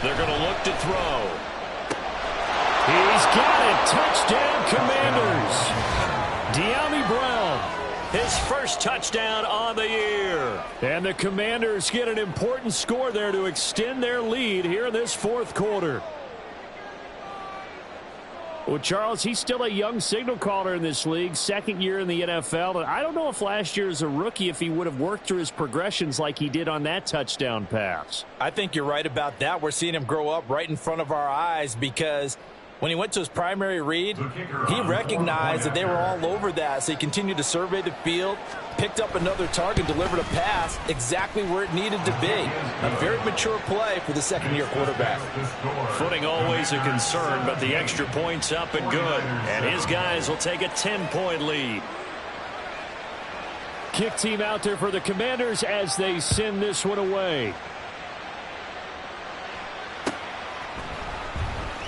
They're going to look to throw. He's got it. Touchdown, Commanders. De'Ami Brown, his first touchdown on the year. And the Commanders get an important score there to extend their lead here in this fourth quarter. Well, Charles, he's still a young signal caller in this league, 2nd year in the NFL. And I don't know if last year as a rookie, if he would have worked through his progressions like he did on that touchdown pass. I think you're right about that. We're seeing him grow up right in front of our eyes, because when he went to his primary read, he recognized that they were all over that. So he continued to survey the field, picked up another target, delivered a pass exactly where it needed to be. A very mature play for the 2nd-year quarterback. Footing always a concern, but the extra point's up and good. And his guys will take a 10-point lead. Kick team out there for the Commanders as they send this one away.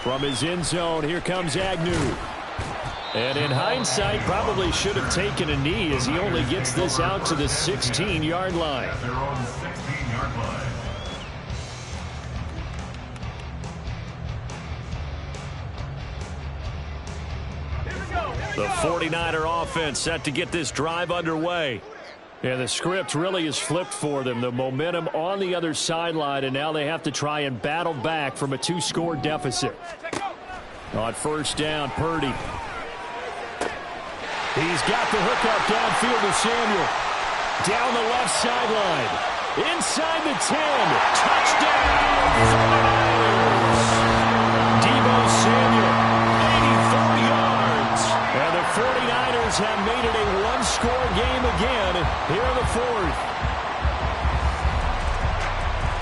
From his end zone, here comes Agnew. And in hindsight, probably should have taken a knee as he only gets this out to the 16-yard line. They're on the 16-yard line. The 49er offense set to get this drive underway. And the script really is flipped for them. The momentum on the other sideline, and now they have to try and battle back from a 2-score deficit. On first down, Purdy. He's got the hookup downfield to Samuel. Down the left sideline. Inside the 10. Touchdown, 49ers. Deebo Samuel, 84 yards. And the 49ers have made it a 1-score game again here in the 4th.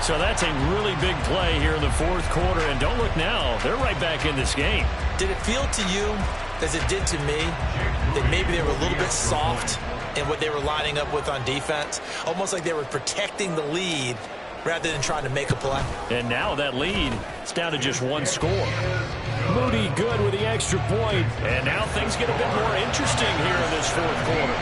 So that's a really big play here in the 4th quarter. And don't look now, they're right back in this game. Did it feel to you, as it did to me, that maybe they were a little bit soft in what they were lining up with on defense? Almost like they were protecting the lead rather than trying to make a play. And now that lead, it's down to just 1 score. Moody good with the extra point. And now things get a bit more interesting here in this 4th quarter.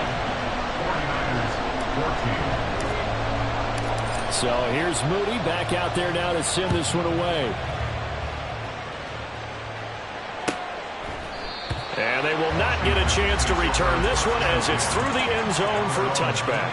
So here's Moody back out there now to send this one away. And they will not get a chance to return this one as it's through the end zone for a touchback.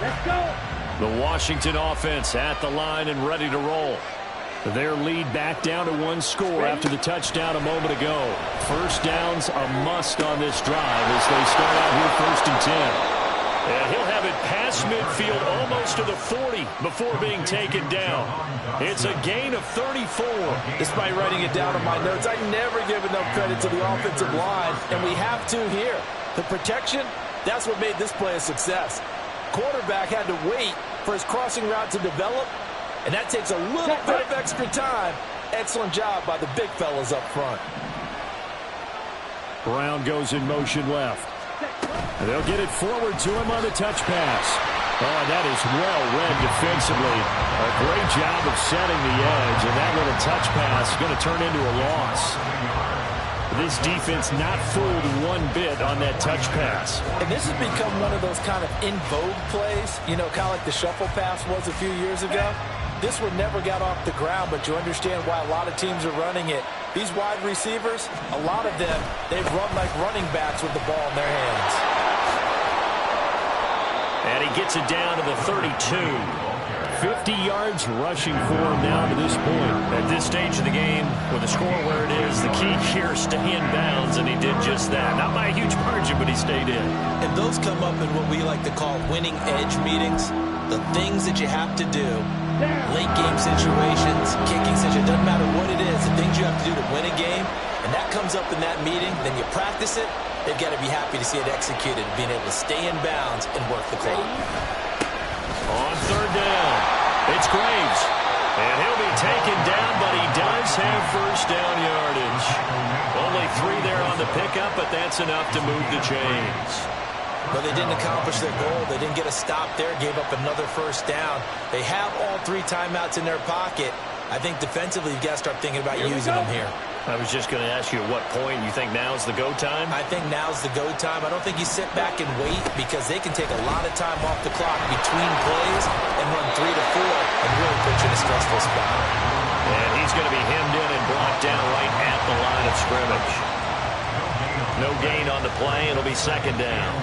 Let's go. The Washington offense at the line and ready to roll. Their lead back down to one score after the touchdown a moment ago. First down's a must on this drive as they start out here 1st and 10. And he'll have it past midfield almost to the 40 before being taken down. It's a gain of 34. Despite writing it down on my notes, I never give enough credit to the offensive line, and we have to here. The protection, that's what made this play a success. Quarterback had to wait for his crossing route to develop, and that takes a little bit of extra time. Excellent job by the big fellas up front. Brown goes in motion left. They'll get it forward to him on the touch pass. Oh, that is well read defensively. A great job of setting the edge, and that little touch pass is going to turn into a loss. This defense not fooled one bit on that touch pass. And this has become one of those kind of in vogue plays, you know, kind of like the shuffle pass was a few years ago. This one never got off the ground, but you understand why a lot of teams are running it. These wide receivers, a lot of them, they've run like running backs with the ball in their hands. And he gets it down to the 32. 50 yards rushing for him now to this point. At this stage of the game, with the score where it is, the key here is stay in bounds, and he did just that. Not by a huge margin, but he stayed in. And those come up in what we like to call winning edge meetings. The things that you have to do, late game situations, kicking situations, doesn't matter what it is, the things you have to do to win a game, and that comes up in that meeting, then you practice it, they've got to be happy to see it executed, being able to stay in bounds and work the clock. On 3rd down, it's Graves. And he'll be taken down, but he does have first down yardage. Only 3 there on the pickup, but that's enough to move the chains. But they didn't accomplish their goal. They didn't get a stop there, gave up another first down. They have all 3 timeouts in their pocket. I think defensively you've got to start thinking about using them here. I was just going to ask you at what point you think now is the go time? I think now's the go time. I don't think you sit back and wait because they can take a lot of time off the clock between plays and run 3 to 4 and really put you in a stressful spot. And he's going to be hemmed in and brought down right at the line of scrimmage. No gain on the play. It'll be 2nd down.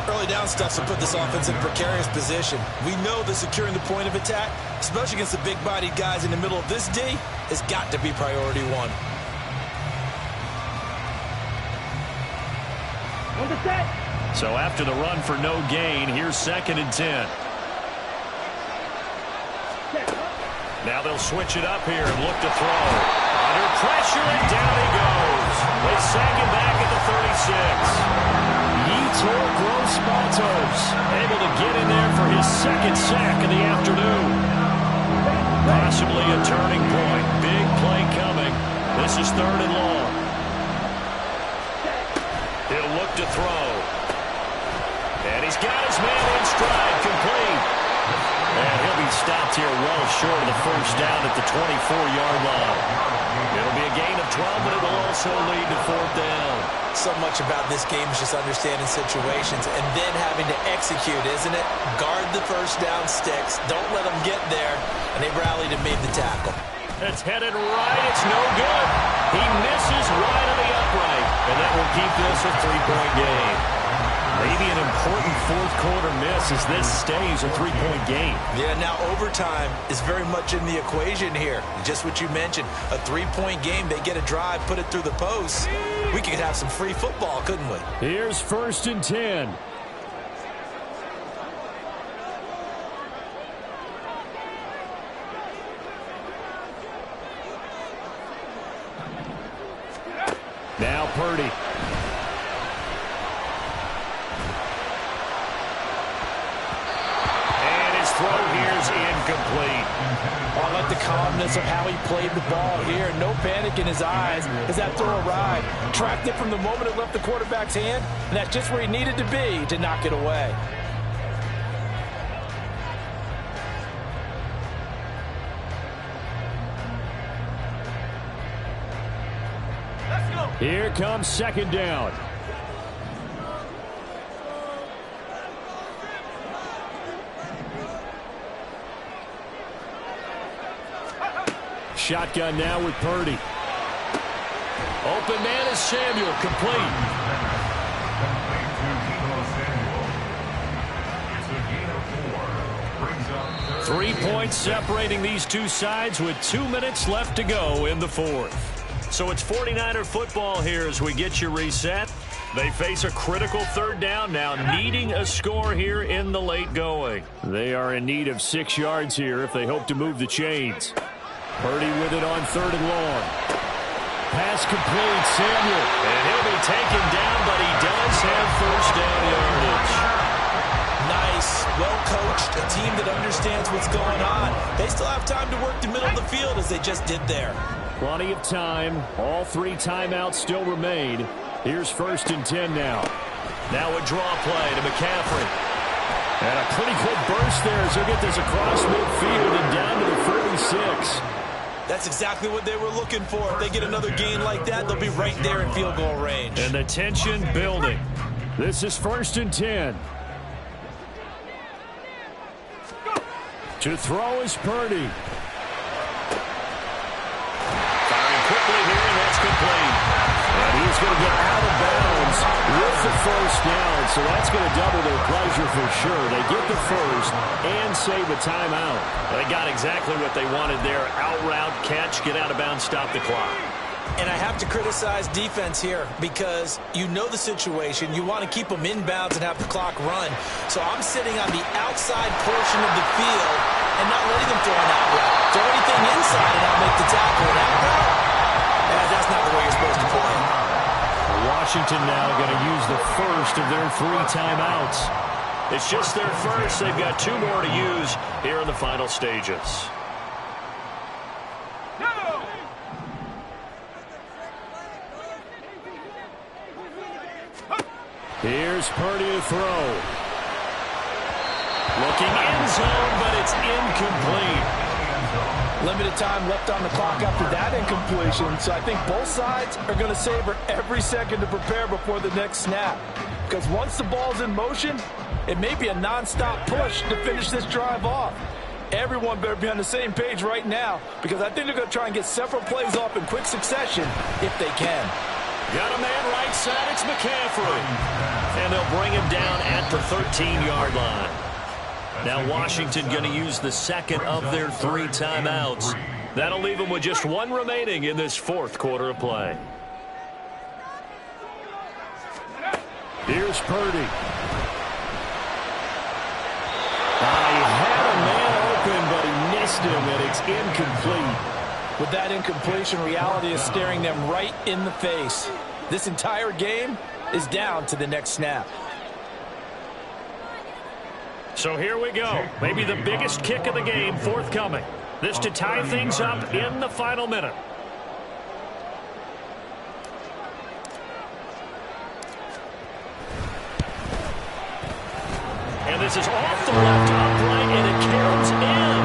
Early down stuff will put this offense in a precarious position. We know that securing the point of attack, especially against the big-bodied guys in the middle of this D, has got to be priority 1. On the set. So after the run for no gain, here's 2nd and 10. Now they'll switch it up here and look to throw. Under pressure, and down he goes. They sack him back at the 36. Yetur Gross-Matos able to get in there for his 2nd sack of the afternoon. Possibly a turning point. Big play coming. This is 3rd and long. He'll look to throw. And he's got his man in stride, complete. And he'll be stopped here well short of the first down at the 24-yard line. It'll be a gain of 12, but it will also lead to 4th down. So much about this game is just understanding situations and then having to execute, isn't it? Guard the first down sticks. Don't let them get there. And they rallied and made the tackle. It's headed right. It's no good. He misses right on the upright. And that will keep this a 3-point game. Maybe an important 4th-quarter miss as this stays a 3-point game. Yeah, now overtime is very much in the equation here. Just what you mentioned, a 3-point game. They get a drive, put it through the posts. We could have some free football, couldn't we? Here's 1st and 10. Now Purdy. And his throw here is incomplete. Oh, I like the calmness of how he played the ball here. No panic in his eyes as that throw arrived. Tracked it from the moment it left the quarterback's hand, and that's just where he needed to be to knock it away. Here comes second down. Shotgun now with Purdy. Open man is Samuel, complete. It's a gain of 4. Brings up 3 points separating these two sides with 2 minutes left to go in the fourth. So it's 49er football here as we get you reset. They face a critical third down now, needing a score here in the late going. They are in need of 6 yards here if they hope to move the chains. Purdy with it on 3rd and long. Pass complete, Samuel. And he'll be taken down, but he does have first down yardage. Nice, well-coached, a team that understands what's going on. They still have time to work the middle of the field as they just did there. Plenty of time. All 3 timeouts still remain. Here's 1st and 10 now. Now a draw play to McCaffrey. And a pretty good burst there as he'll get this across midfield and down to the 46. That's exactly what they were looking for. If they get another gain like that, they'll be right there in field goal range. And the tension building. This is 1st and 10. To throw is Purdy. Firing quickly here, and that's complete. And he's going to get out of bounds with the first down, so that's going to double their pleasure for sure. They get the first and save a timeout. They got exactly what they wanted there. Out route, catch, get out of bounds, stop the clock. And I have to criticize defense here because you know the situation. You want to keep them inbounds and have the clock run. So I'm sitting on the outside portion of the field and not letting them throw an out route. Throw anything inside and I'll make the tackle. An out route? That's not the way you're supposed to play. Washington now going to use the first of their 3 timeouts. It's just their first. They've got 2 more to use here in the final stages. Here's Purdy to throw. Looking end zone, but it's incomplete. Limited time left on the clock after that incompletion, so I think both sides are going to savor every second to prepare before the next snap. Because once the ball's in motion, it may be a non-stop push to finish this drive off. Everyone better be on the same page right now because I think they're going to try and get several plays off in quick succession if they can. Got a man right side, it's McCaffrey. And they'll bring him down at the 13-yard line. Now Washington going to use the second of their 3 timeouts. That'll leave them with just 1 remaining in this 4th quarter of play. Here's Purdy. He had a man open, but he missed him, and it's incomplete. With that incompletion, reality is staring them right in the face. This entire game is down to the next snap. So here we go. Maybe the biggest kick of the game forthcoming. This to tie things up in the final minute. And this is off the left upright, and it caroms in.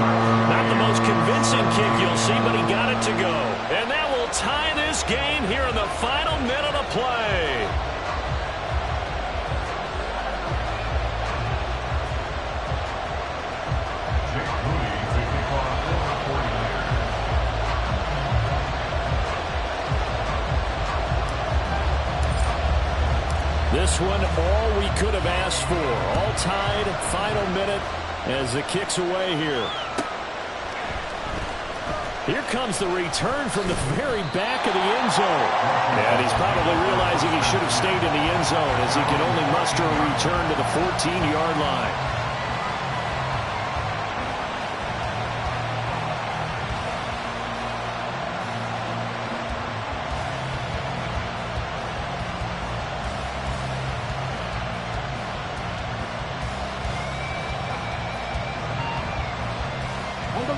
Not the most convincing kick you'll see, but he got it to go. And that will tie this game here in the final minute of play. This one, all we could have asked for. All tied, final minute as the kick's away here. Here comes the return from the very back of the end zone. And he's probably realizing he should have stayed in the end zone as he can only muster a return to the 14-yard line.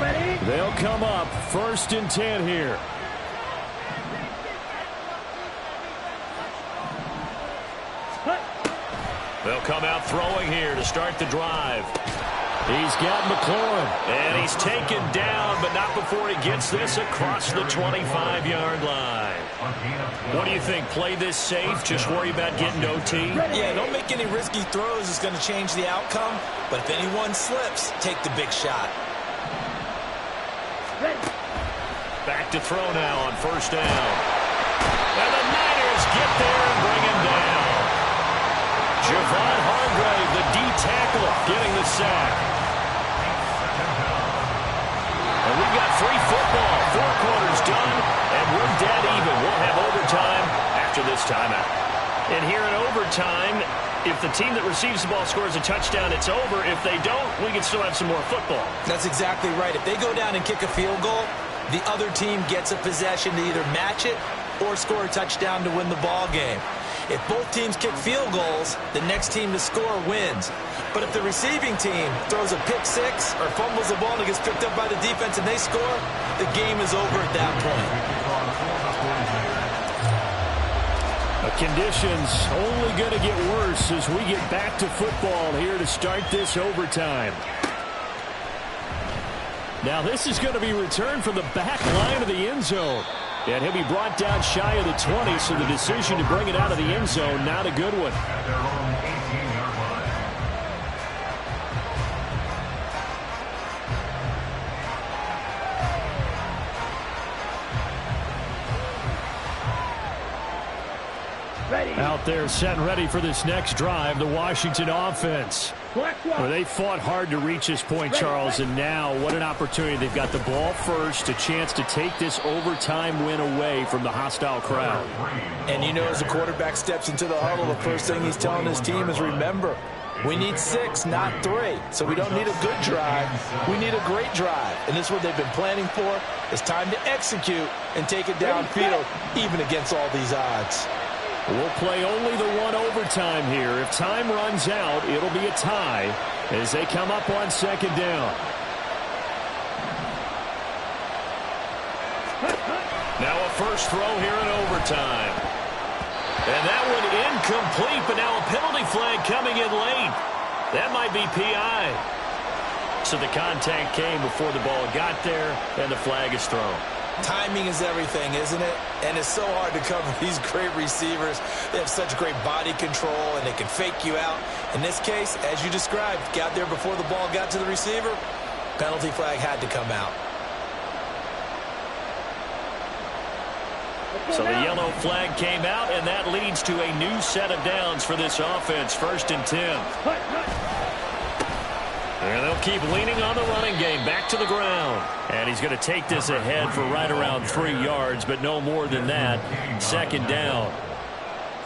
ready? They'll come up 1st and 10 here. They'll come out throwing here to start the drive. He's got McLaurin. And he's taken down, but not before he gets this across the 25-yard line. What do you think? Play this safe? Just worry about getting OT? Yeah, don't make any risky throws. It's going to change the outcome. But if anyone slips, take the big shot. Back to throw now on 1st down. And the Niners get there and bring him down. Javon Hargrave, the D tackle, getting the sack. And we've got free football. 4 quarters done, and we're dead even. We'll have overtime after this timeout. And here in overtime, if the team that receives the ball scores a touchdown, it's over. If they don't, we can still have some more football. That's exactly right. If they go down and kick a field goal, the other team gets a possession to either match it or score a touchdown to win the ball game. If both teams kick field goals, the next team to score wins. But if the receiving team throws a pick six or fumbles the ball and it gets picked up by the defense and they score, the game is over at that point. The conditions only going to get worse as we get back to football here to start this overtime. Now this is going to be returned from the back line of the end zone. And he'll be brought down shy of the 20, so the decision to bring it out of the end zone, not a good one. Out there set and ready for this next drive, the Washington offense. Well, they fought hard to reach this point, Charles, and now what an opportunity. They've got the ball first, a chance to take this overtime win away from the hostile crowd. And you know, as the quarterback steps into the huddle, the first thing he's telling his team is, remember, we need 6, not 3. So we don't need a good drive. We need a great drive. And this is what they've been planning for. It's time to execute and take it downfield, even against all these odds. We'll play only the one overtime here. If time runs out, it'll be a tie as they come up on 2nd down. Now a first throw here in overtime. And that one incomplete, but now a penalty flag coming in late. That might be PI. So the contact came before the ball got there, and the flag is thrown. Timing is everything, isn't it? And it's so hard to cover these great receivers. They have such great body control, and they can fake you out. In this case, as you described, got there before the ball got to the receiver. Penalty flag had to come out. So the yellow flag came out, and that leads to a new set of downs for this offense. 1st and 10. And they'll keep leaning on the running game, back to the ground. And he's going to take this ahead for right around 3 yards, but no more than that. 2nd down.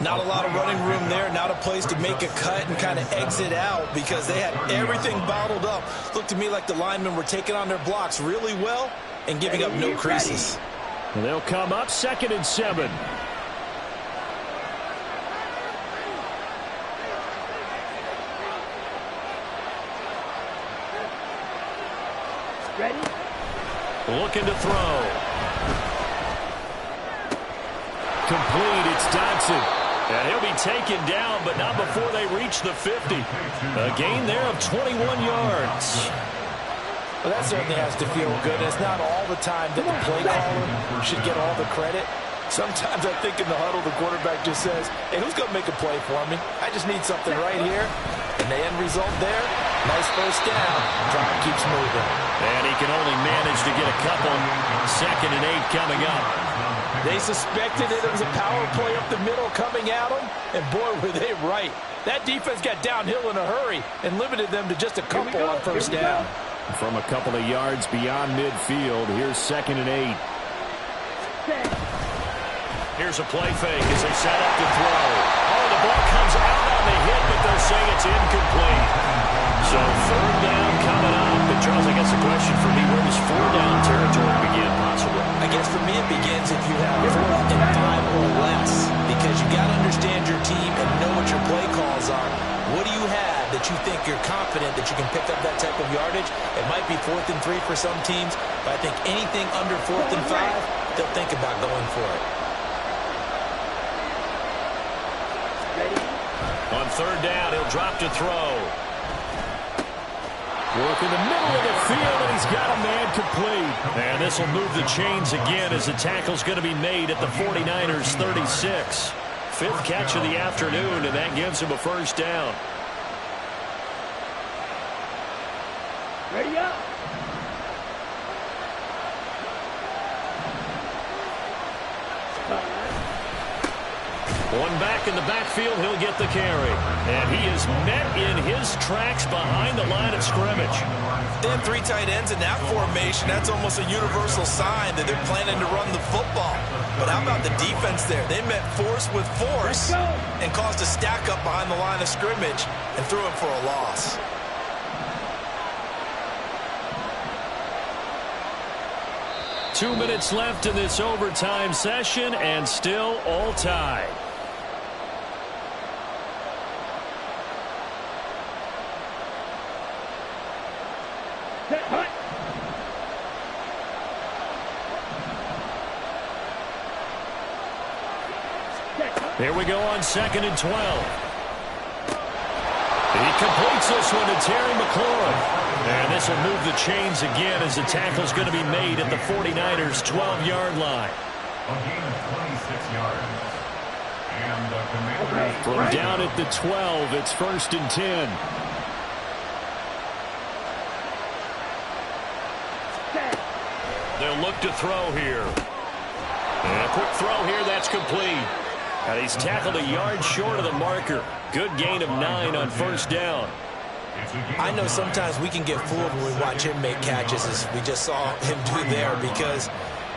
Not a lot of running room there, not a place to make a cut and kind of exit out because they had everything bottled up. Looked to me like the linemen were taking on their blocks really well and giving up no creases. And they'll come up 2nd and 7. Ready? Looking to throw. Complete, it's Dodson. And he'll be taken down, but not before they reach the 50. A gain there of 21 yards. Well, that certainly has to feel good. It's not all the time that the play caller should get all the credit. Sometimes I think in the huddle, the quarterback just says, hey, who's going to make a play for me? I just need something right here. And the end result there, nice first down. Drive keeps moving. And he can only manage to get a couple. 2nd and 8 coming up. They suspected it was a power play up the middle coming at them. And boy, were they right. That defense got downhill in a hurry and limited them to just a couple on first down. From a couple of yards beyond midfield, here's 2nd and 8. Here's a play fake as they set up to throw. Oh, the ball comes out on the hit, but they'll say it's incomplete. So 3rd down coming up. And Charles, I guess the question for me, where does 4 down territory begin possibly? I guess for me it begins if you have 4th and 5 or less. Because you got to understand your team and know what your play calls are. What do you have that you think you're confident that you can pick up that type of yardage. It might be 4th and 3 for some teams, but I think anything under 4th and 5, they'll think about going for it. On 3rd down, he'll drop to throw. Work in the middle of the field, and he's got a man complete. And this will move the chains again as the tackle's going to be made at the 49ers 36. 5th catch of the afternoon, and that gives him a 1st down. Ready up. One back in the backfield, he'll get the carry. And he is met in his tracks behind the line of scrimmage. They have 3 tight ends in that formation. That's almost a universal sign that they're planning to run the football. But how about the defense there? They met force with force and caused a stack up behind the line of scrimmage and threw him for a loss. Two minutes left in this overtime session, and still all tied. Here we go on 2nd and 12. He completes this one to Terry McLaurin. And this will move the chains again as the tackle's going to be made at the 49ers' 12-yard line. A gain of 26 yards. And the Commanders... From down at the 12, it's 1st and 10. They'll look to throw here. And a quick throw here, that's complete. And he's tackled a yard short of the marker. Good gain of 9 on 1st down. I know sometimes we can get fooled when we watch him make catches, as we just saw him do there, because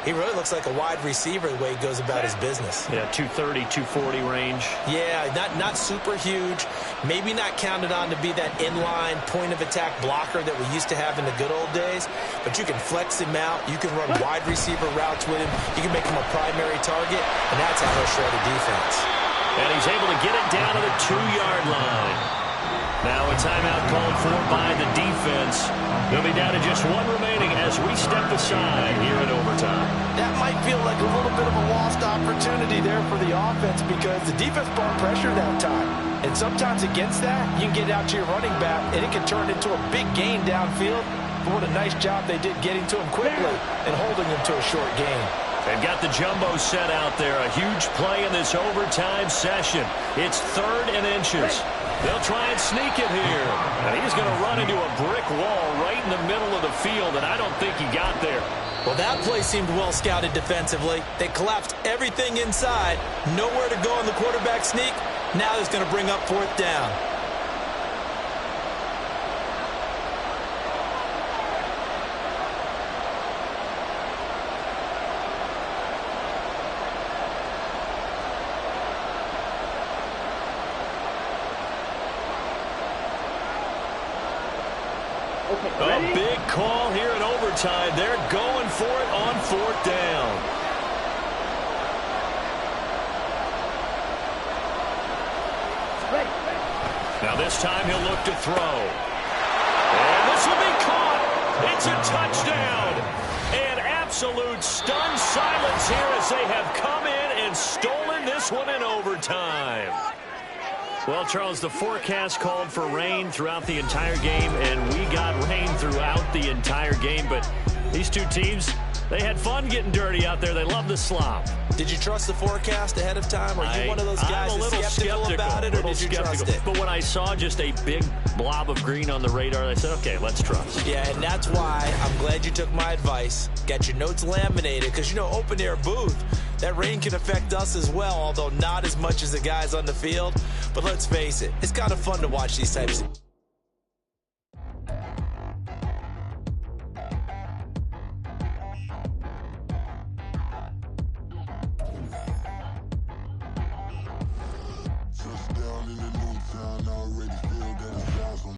he really looks like a wide receiver the way he goes about his business. Yeah, 230, 240 range. Yeah, not super huge. Maybe not counted on to be that inline point-of-attack blocker that we used to have in the good old days, but you can flex him out. You can run wide receiver routes with him. You can make him a primary target, and that's how he'll shred a defense. And he's able to get it down to the 2-yard line. Now a timeout called for by the defense. They'll be down to just 1 remaining as we step aside here in overtime. That might feel like a little bit of a lost opportunity there for the offense because the defense brought pressure that time. And sometimes against that, you can get out to your running back, and it can turn into a big gain downfield. But what a nice job they did getting to him quickly and holding him to a short gain. They've got the jumbo set out there. A huge play in this overtime session. It's 3rd and inches. They'll try and sneak it here. And he's going to run into a brick wall right in the middle of the field, and I don't think he got there. Well, that play seemed well scouted defensively. They collapsed everything inside. Nowhere to go in the quarterback sneak. Now he's going to bring up 4th down. A big call here in overtime. They're going for it on 4th down. Now this time he'll look to throw. And this will be caught. It's a touchdown. And absolute stunned silence here as they have come in and stolen this one in overtime. Well, Charles, the forecast called for rain throughout the entire game, and we got rain throughout the entire game. But these two teams, they had fun getting dirty out there. They love the slop. Did you trust the forecast ahead of time? Are you one of those guys that's skeptical about it, or did you trust it? But when I saw just a big blob of green on the radar, I said, okay, let's trust. Yeah, and that's why I'm glad you took my advice. Got your notes laminated, because, you know, open-air booth, that rain can affect us as well, although not as much as the guys on the field. But let's face it, it's kind of fun to watch these types of